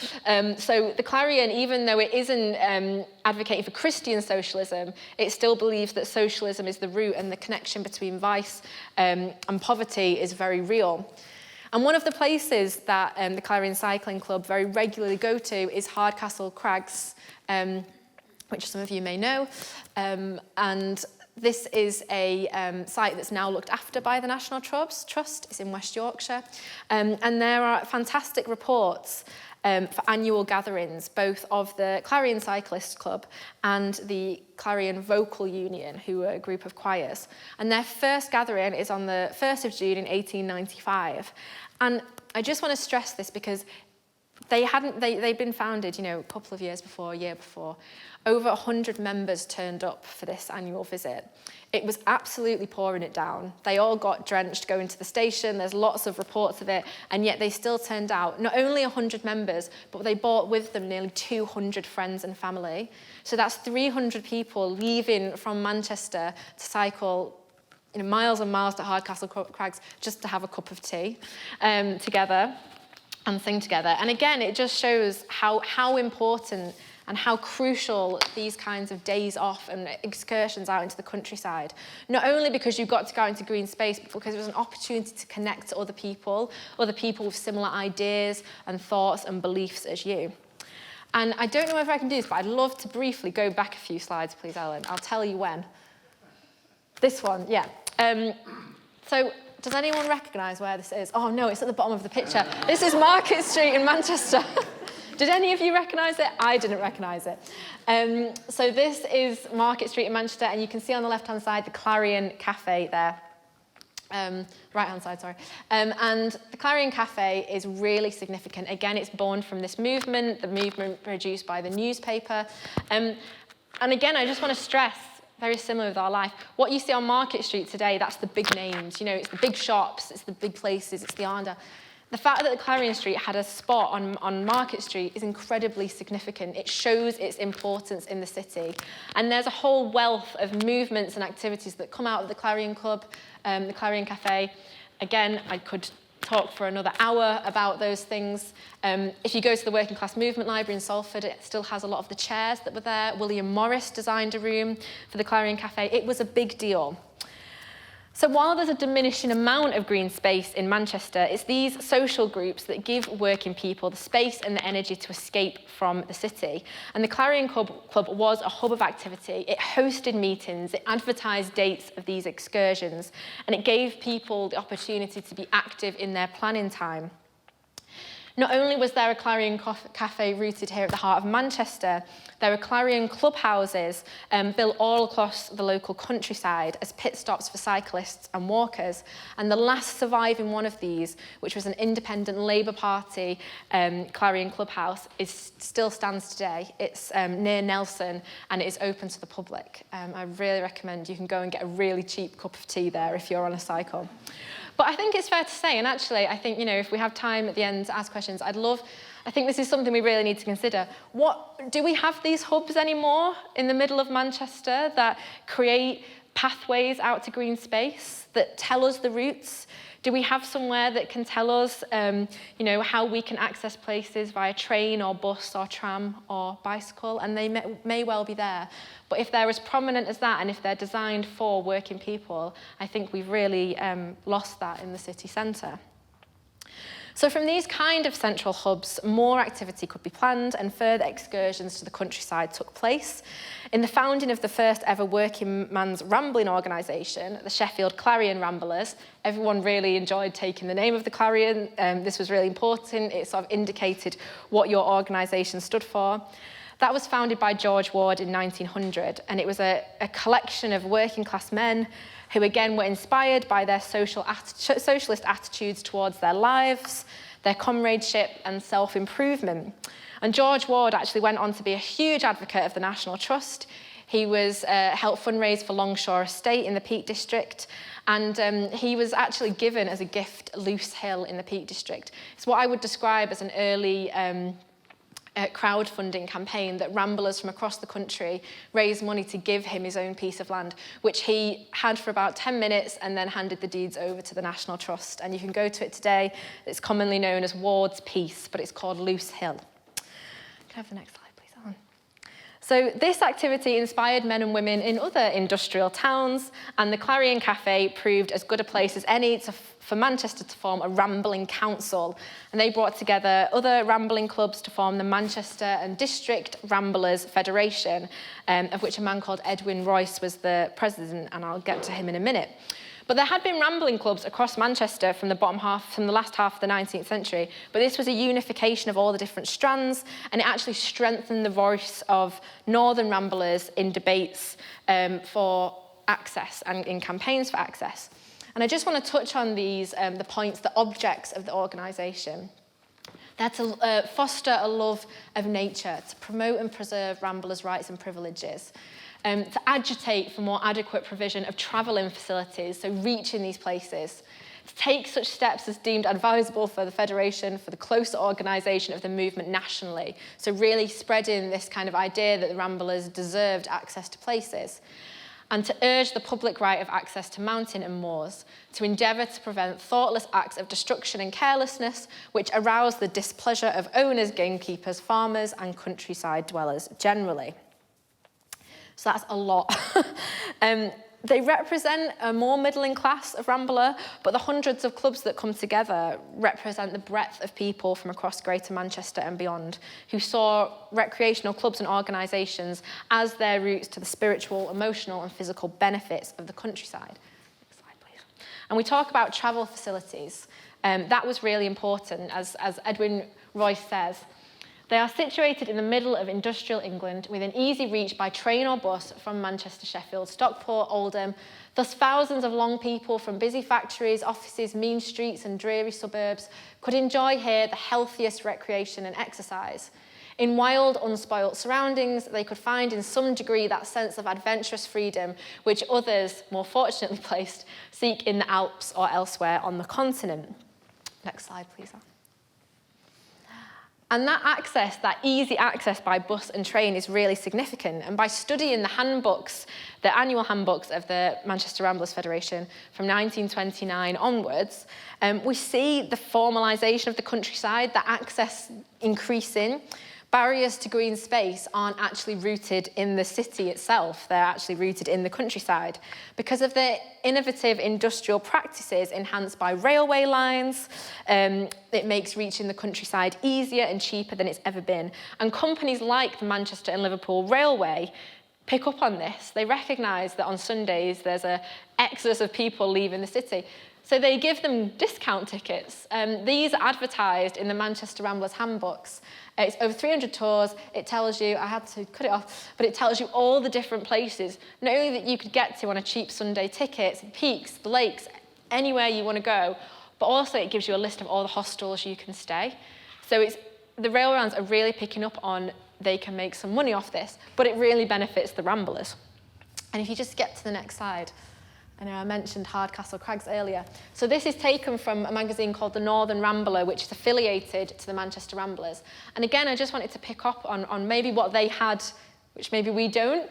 A: So the Clarion, even though it isn't advocating for Christian socialism, it still believes that socialism is the root and the connection between vice and poverty is very real. And one of the places that the Clarion Cycling Club very regularly go to is Hardcastle Crags, which some of you may know, and this is a site that's now looked after by the National Trust. It's in West Yorkshire, and there are fantastic reports for annual gatherings, both of the Clarion Cyclist Club and the Clarion Vocal Union, who are a group of choirs. And their first gathering is on the 1st of June in 1895. And I just want to stress this because they'd been founded, you know, a couple of years before, a year before. Over 100 members turned up for this annual visit. It was absolutely pouring it down. They all got drenched going to the station. There's lots of reports of it, and yet they still turned out. Not only 100 members, but they brought with them nearly 200 friends and family. So that's 300 people leaving from Manchester to cycle, you know, miles and miles to Hardcastle Crags just to have a cup of tea together and sing together. And again, it just shows how important and how crucial these kinds of days off and excursions out into the countryside. Not only because you got to go out into green space, but because it was an opportunity to connect to other people with similar ideas and thoughts and beliefs as you. And I don't know if I can do this, but I'd love to briefly go back a few slides, please, Helen. I'll tell you when. This one, yeah. So does anyone recognise where this is? Oh, no, it's at the bottom of the picture. This is Market Street in Manchester. Did any of you recognise it? I didn't recognise it. So this is Market Street in Manchester, and you can see on the left-hand side the Clarion Cafe there. Right-hand side, sorry. And the Clarion Cafe is really significant. Again, it's born from this movement, the movement produced by the newspaper. And again, I just want to stress, very similar with our life, what you see on Market Street today, that's the big names. You know, it's the big shops, it's the big places, it's the Arndale. The fact that the Clarion Street had a spot on Market Street is incredibly significant. It shows its importance in the city. And there's a whole wealth of movements and activities that come out of the Clarion Club, the Clarion Cafe. Again, I could talk for another hour about those things. If you go to the Working Class Movement Library in Salford, it still has a lot of the chairs that were there. William Morris designed a room for the Clarion Cafe. It was a big deal. So while there's a diminishing amount of green space in Manchester, it's these social groups that give working people the space and the energy to escape from the city. And the Clarion Club was a hub of activity. It hosted meetings, it advertised dates of these excursions, and it gave people the opportunity to be active in their planning time. Not only was there a Clarion Cafe rooted here at the heart of Manchester, there were Clarion clubhouses built all across the local countryside as pit stops for cyclists and walkers. And the last surviving one of these, which was an independent Labour Party Clarion clubhouse, still stands today. It's near Nelson, and it is open to the public. I really recommend you can go and get a really cheap cup of tea there if you're on a cycle. But I think it's fair to say, and actually I think, you know, if we have time at the end to ask questions, I think this is something we really need to consider. Do we have these hubs anymore in the middle of Manchester that create pathways out to green space, that tell us the routes? Do we have somewhere that can tell us, you know, how we can access places via train or bus or tram or bicycle? And they may well be there. But if they're as prominent as that, and if they're designed for working people, I think we've really lost that in the city centre. So from these kind of central hubs, more activity could be planned and further excursions to the countryside took place. In the founding of the first ever working man's rambling organisation, the Sheffield Clarion Ramblers, everyone really enjoyed taking the name of the Clarion. This was really important. It sort of indicated what your organisation stood for. That was founded by George Ward in 1900, and it was a collection of working class men who again were inspired by their socialist attitudes towards their lives, their comradeship and self-improvement. And George Ward actually went on to be a huge advocate of the National Trust. He helped fundraise for Longshore Estate in the Peak District, and he was actually given as a gift Loose Hill in the Peak District. It's what I would describe as an early crowdfunding campaign that ramblers from across the country raised money to give him his own piece of land, which he had for about 10 minutes and then handed the deeds over to the National Trust. And you can go to it today. It's commonly known as Ward's Piece, but it's called Loose Hill. Can I have the next slide, please, Helen? So this activity inspired men and women in other industrial towns, and the Clarion Cafe proved as good a place as any for Manchester to form a rambling council. And they brought together other rambling clubs to form the Manchester and District Ramblers Federation, of which a man called Edwin Royce was the president, and I'll get to him in a minute. But there had been rambling clubs across Manchester from the last half of the 19th century, but this was a unification of all the different strands, and it actually strengthened the voice of northern ramblers in debates for access and in campaigns for access. And I just want to touch on these, the points, the objects of the organisation. They're to foster a love of nature, to promote and preserve ramblers' rights and privileges, to agitate for more adequate provision of travelling facilities, so reaching these places, to take such steps as deemed advisable for the Federation for the closer organisation of the movement nationally, so really spreading this kind of idea that the ramblers deserved access to places. and to urge the public right of access to mountain and moors, to endeavour to prevent thoughtless acts of destruction and carelessness which arouse the displeasure of owners, gamekeepers, farmers and countryside dwellers generally. So that's a lot. They represent a more middling class of Rambler, but the hundreds of clubs that come together represent the breadth of people from across Greater Manchester and beyond who saw recreational clubs and organisations as their routes to the spiritual, emotional and physical benefits of the countryside. Next slide, please. And we talk about travel facilities. That was really important, as Edwin Royce says. They are situated in the middle of industrial England within easy reach by train or bus from Manchester, Sheffield, Stockport, Oldham. Thus thousands of long people from busy factories, offices, mean streets and dreary suburbs could enjoy here the healthiest recreation and exercise. In wild, unspoilt surroundings, they could find in some degree that sense of adventurous freedom which others, more fortunately placed, seek in the Alps or elsewhere on the continent. Next slide, please. And that access, that easy access by bus and train is really significant. And by studying the handbooks, the annual handbooks of the Manchester Ramblers Federation from 1929 onwards, we see the formalisation of the countryside, the access increasing. Barriers to green space aren't actually rooted in the city itself, they're actually rooted in the countryside. Because of the innovative industrial practices enhanced by railway lines, it makes reaching the countryside easier and cheaper than it's ever been. And companies like the Manchester and Liverpool Railway pick up on this. They recognise that on Sundays there's an exodus of people leaving the city. So they give them discount tickets. These are advertised in the Manchester Ramblers handbooks. It's over 300 tours. It tells you, I had to cut it off, but it tells you all the different places, not only that you could get to on a cheap Sunday ticket, peaks, the lakes, anywhere you want to go, but also it gives you a list of all the hostels you can stay. So the railroads are really picking up on they can make some money off this, but it really benefits the Ramblers. And if you just get to the next slide. I know I mentioned Hardcastle Crags earlier. So this is taken from a magazine called The Northern Rambler, which is affiliated to the Manchester Ramblers. And again, I just wanted to pick up on maybe what they had, which maybe we don't.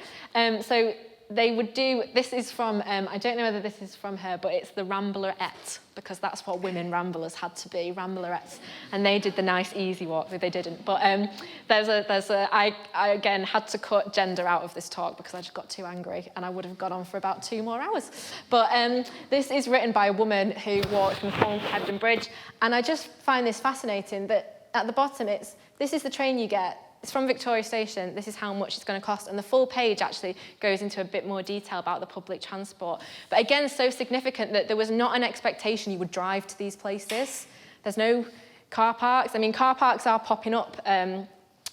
A: So they would do, this is from, I don't know whether this is from her, but it's the Ramblerette, because that's what women Ramblers had to be, Ramblerettes. And they did the nice, easy walk, they didn't. But I again had to cut gender out of this talk because I just got too angry and I would have gone on for about 2 more hours. But this is written by a woman who walked from Thorn to Hebden Bridge. And I just find this fascinating that at the bottom this is the train you get. It's from Victoria Station, this is how much it's going to cost, and the full page actually goes into a bit more detail about the public transport. But again, so significant that there was not an expectation you would drive to these places. There's no car parks. I mean, car parks are popping up in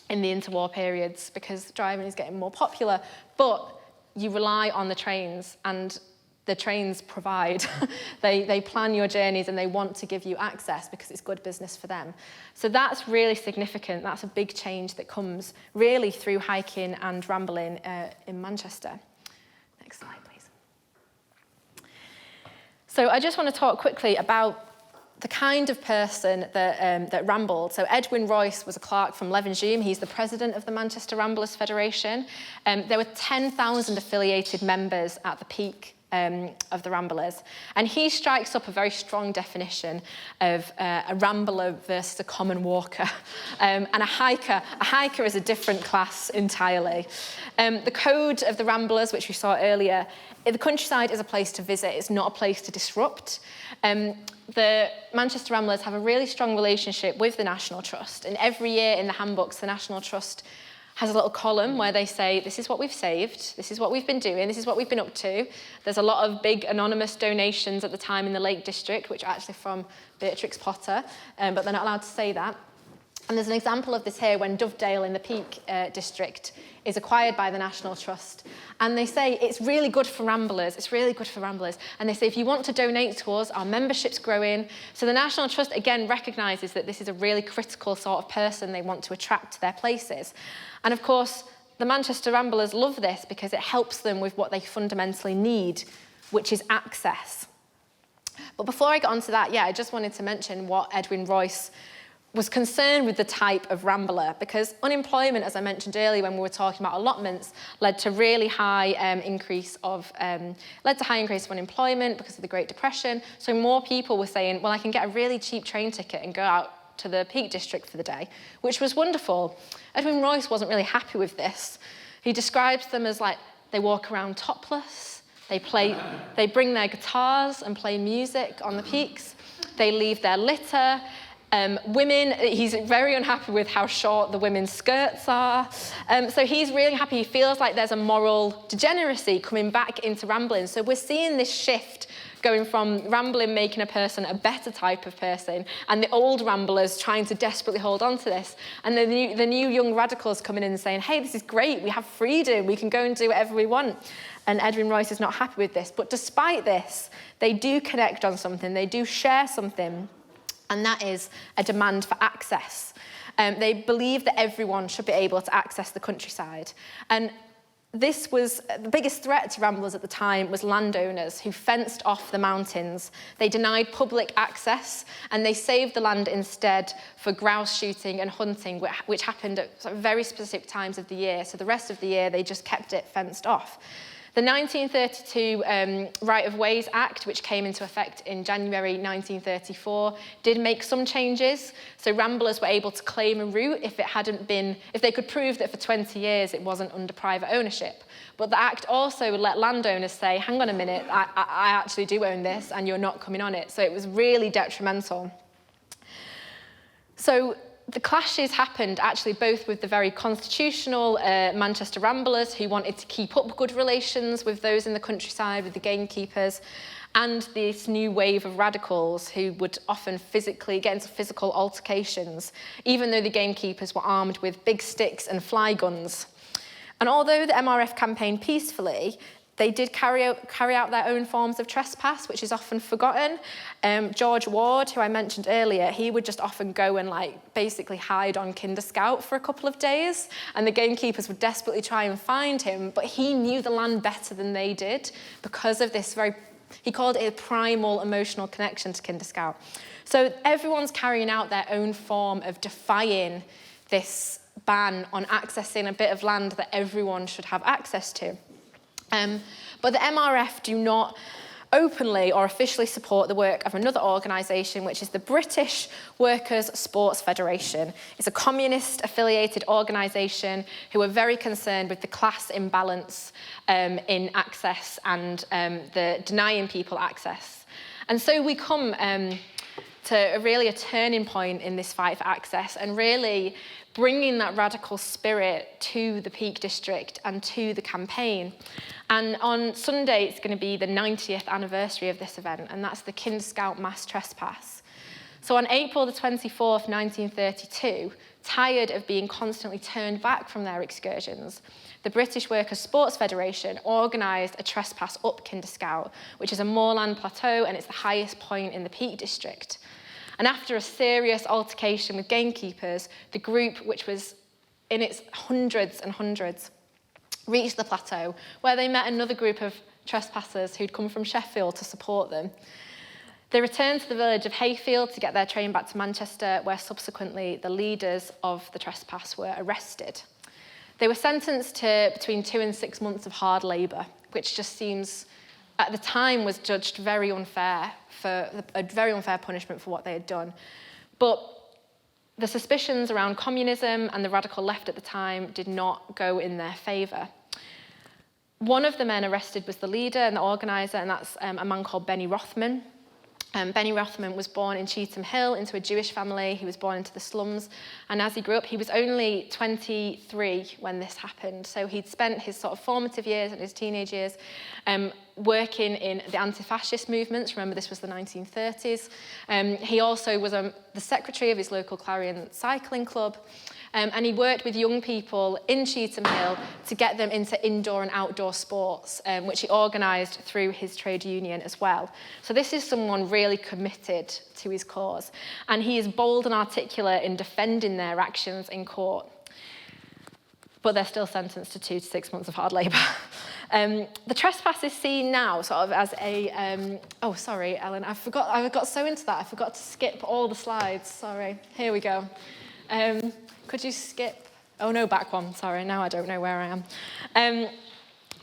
A: the interwar periods because driving is getting more popular, but you rely on the trains, and the trains provide. They plan your journeys and they want to give you access because it's good business for them. So that's really significant. That's a big change that comes really through hiking and rambling in Manchester. Next slide, please. So I just want to talk quickly about the kind of person that rambled. So Edwin Royce was a clerk from Levenshulme. He's the president of the Manchester Ramblers Federation. There were 10,000 affiliated members at the peak of the Ramblers. And he strikes up a very strong definition of a rambler versus a common walker. And a hiker. A hiker is a different class entirely. The code of the Ramblers, which we saw earlier, the countryside is a place to visit. It's not a place to disrupt. The Manchester Ramblers have a really strong relationship with the National Trust. And every year in the handbooks, the National Trust has a little column where they say, this is what we've saved, this is what we've been doing, this is what we've been up to. There's a lot of big anonymous donations at the time in the Lake District, which are actually from Beatrix Potter, but they're not allowed to say that. And there's an example of this here when Dovedale in the Peak District is acquired by the National Trust. And they say, it's really good for Ramblers, it's really good for Ramblers. And they say, if you want to donate to us, our membership's growing. So the National Trust, again, recognises that this is a really critical sort of person they want to attract to their places. And of course, the Manchester Ramblers love this because it helps them with what they fundamentally need, which is access. But before I get onto that, I just wanted to mention what Edwin Royce was concerned with the type of rambler, because unemployment, as I mentioned earlier when we were talking about allotments, led to really high increase of unemployment because of the Great Depression. So more people were saying, well, I can get a really cheap train ticket and go out to the Peak District for the day, which was wonderful. Edwin Royce wasn't really happy with this. He describes them as like, they walk around topless, they bring their guitars and play music on the peaks, they leave their litter. Women, he's very unhappy with how short the women's skirts are. So he's really happy. He feels like there's a moral degeneracy coming back into rambling. So we're seeing this shift going from rambling making a person a better type of person, and the old ramblers trying to desperately hold on to this. And the new young radicals coming in and saying, hey, this is great, we have freedom, we can go and do whatever we want. And Edwin Royce is not happy with this. But despite this, they do connect on something, they do share something, and that is a demand for access. They believe that everyone should be able to access the countryside. And this was the biggest threat to ramblers at the time was landowners who fenced off the mountains. They denied public access, and they saved the land instead for grouse shooting and hunting, which happened at very specific times of the year. So the rest of the year, they just kept it fenced off. The 1932 Right of Ways Act, which came into effect in January 1934, did make some changes. So ramblers were able to claim a route if they could prove that for 20 years it wasn't under private ownership. But the Act also would let landowners say, hang on a minute, I actually do own this and you're not coming on it. So it was really detrimental. So the clashes happened actually both with the very constitutional Manchester Ramblers, who wanted to keep up good relations with those in the countryside, with the gamekeepers, and this new wave of radicals who would often get into physical altercations, even though the gamekeepers were armed with big sticks and fly guns. And although the MRF campaigned peacefully, they did carry out their own forms of trespass, which is often forgotten. George Ward, who I mentioned earlier, he would just often go and basically hide on Kinder Scout for a couple of days, and the gamekeepers would desperately try and find him, but he knew the land better than they did because of this he called it a primal emotional connection to Kinder Scout. So everyone's carrying out their own form of defying this ban on accessing a bit of land that everyone should have access to. But the MRF do not openly or officially support the work of another organisation, which is the British Workers' Sports Federation. It's a communist-affiliated organisation who are very concerned with the class imbalance in access and the denying people access. And so we come to a turning point in this fight for access, and really bringing that radical spirit to the Peak District and to the campaign. And on Sunday, it's going to be the 90th anniversary of this event, and that's the Kinder Scout mass trespass. So on April the 24th, 1932, tired of being constantly turned back from their excursions, the British Workers' Sports Federation organised a trespass up Kinder Scout, which is a moorland plateau, and it's the highest point in the Peak District. And after a serious altercation with gamekeepers, the group, which was in its hundreds and hundreds, reached the plateau, where they met another group of trespassers who'd come from Sheffield to support them. They returned to the village of Hayfield to get their train back to Manchester, where subsequently the leaders of the trespass were arrested. They were sentenced to between 2 and 6 months of hard labour, which just seems, at the time, was judged very unfair, for a very unfair punishment for what they had done. But the suspicions around communism and the radical left at the time did not go in their favour. One of the men arrested was the leader and the organiser, and that's a man called Benny Rothman. Benny Rothman was born in Cheetham Hill into a Jewish family. He was born into the slums, and as he grew up, he was only 23 when this happened. So he'd spent his sort of formative years and his teenage years working in the anti-fascist movements. Remember, this was the 1930s. He also was the secretary of his local Clarion cycling club. And he worked with young people in Cheetham Hill to get them into indoor and outdoor sports, which he organised through his trade union as well. So this is someone really committed to his cause. And he is bold and articulate in defending their actions in court. but they're still sentenced to 2 to 6 months of hard labour. The trespass is seen now sort of as a, oh, sorry, Ellen, I got so into that, I forgot to skip all the slides, sorry. Here we go. Could you skip? Oh, no, back one, sorry, now I don't know where I am.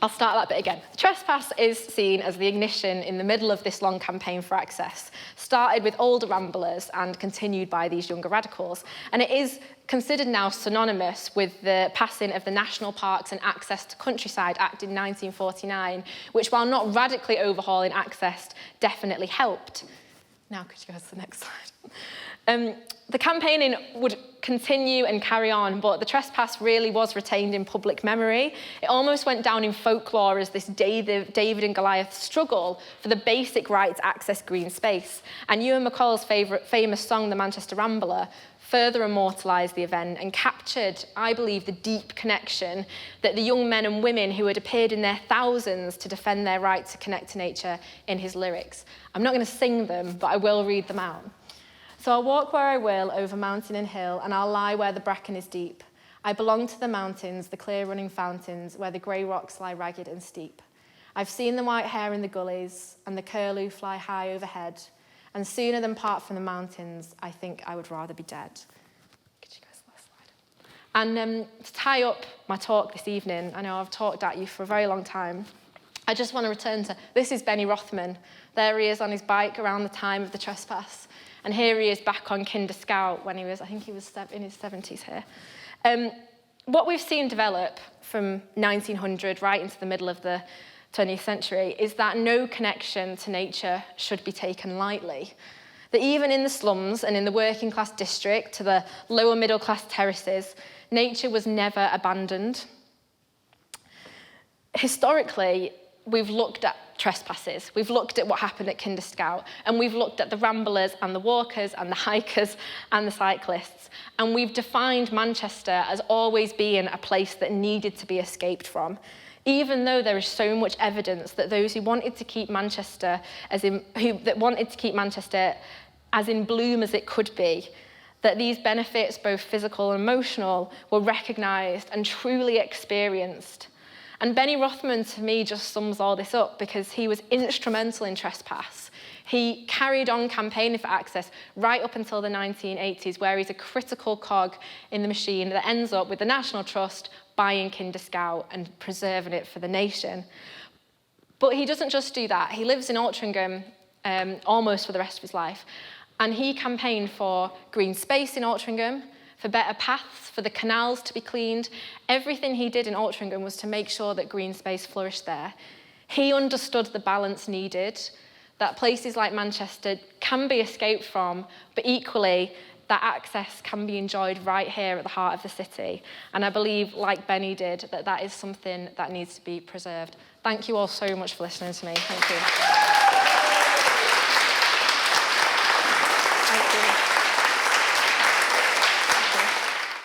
A: I'll start that bit again. Trespass is seen as the ignition in the middle of this long campaign for access, started with older Ramblers and continued by these younger radicals. And it is considered now synonymous with the passing of the National Parks and Access to Countryside Act in 1949, which, while not radically overhauling access, definitely helped. Now, could you go to the next slide? The campaigning would continue and carry on, but the trespass really was retained in public memory. It almost went down in folklore as this David and Goliath struggle for the basic right to access green space. And Ewan McCall's famous song, The Manchester Rambler, further immortalised the event and captured, I believe, the deep connection that the young men and women who had appeared in their thousands to defend their right to connect to nature in his lyrics. I'm not going to sing them, but I will read them out. So I'll walk where I will, over mountain and hill, and I'll lie where the bracken is deep. I belong to the mountains, the clear running fountains, where the grey rocks lie ragged and steep. I've seen the white hare in the gullies, and the curlew fly high overhead, and sooner than part from the mountains, I think I would rather be dead. Could you go to the last slide? And to tie up my talk this evening, I know I've talked at you for a very long time, I just want to return to, this is Benny Rothman. There he is on his bike around the time of the trespass. And here he is back on Kinder Scout when he was, I think he was in his 70s here. What we've seen develop from 1900 right into the middle of the 20th century is that no connection to nature should be taken lightly. That even in the slums and in the working class district to the lower middle class terraces, nature was never abandoned. Historically, we've looked at trespasses. We've looked at what happened at Kinder Scout, and we've looked at the ramblers and the walkers and the hikers and the cyclists, and we've defined Manchester as always being a place that needed to be escaped from, even though there is so much evidence that those who wanted to keep Manchester as in bloom as it could be, that these benefits, both physical and emotional, were recognised and truly experienced. And Benny Rothman, to me, just sums all this up because he was instrumental in trespass. He carried on campaigning for access right up until the 1980s, where he's a critical cog in the machine that ends up with the National Trust buying Kinder Scout and preserving it for the nation. But he doesn't just do that. He lives in Altrincham almost for the rest of his life. And he campaigned for green space in Altrincham, for better paths, for the canals to be cleaned. Everything he did in Altrincham was to make sure that green space flourished there. He understood the balance needed, that places like Manchester can be escaped from, but equally, that access can be enjoyed right here at the heart of the city. And I believe, like Benny did, that that is something that needs to be preserved. Thank you all so much for listening to me. Thank you.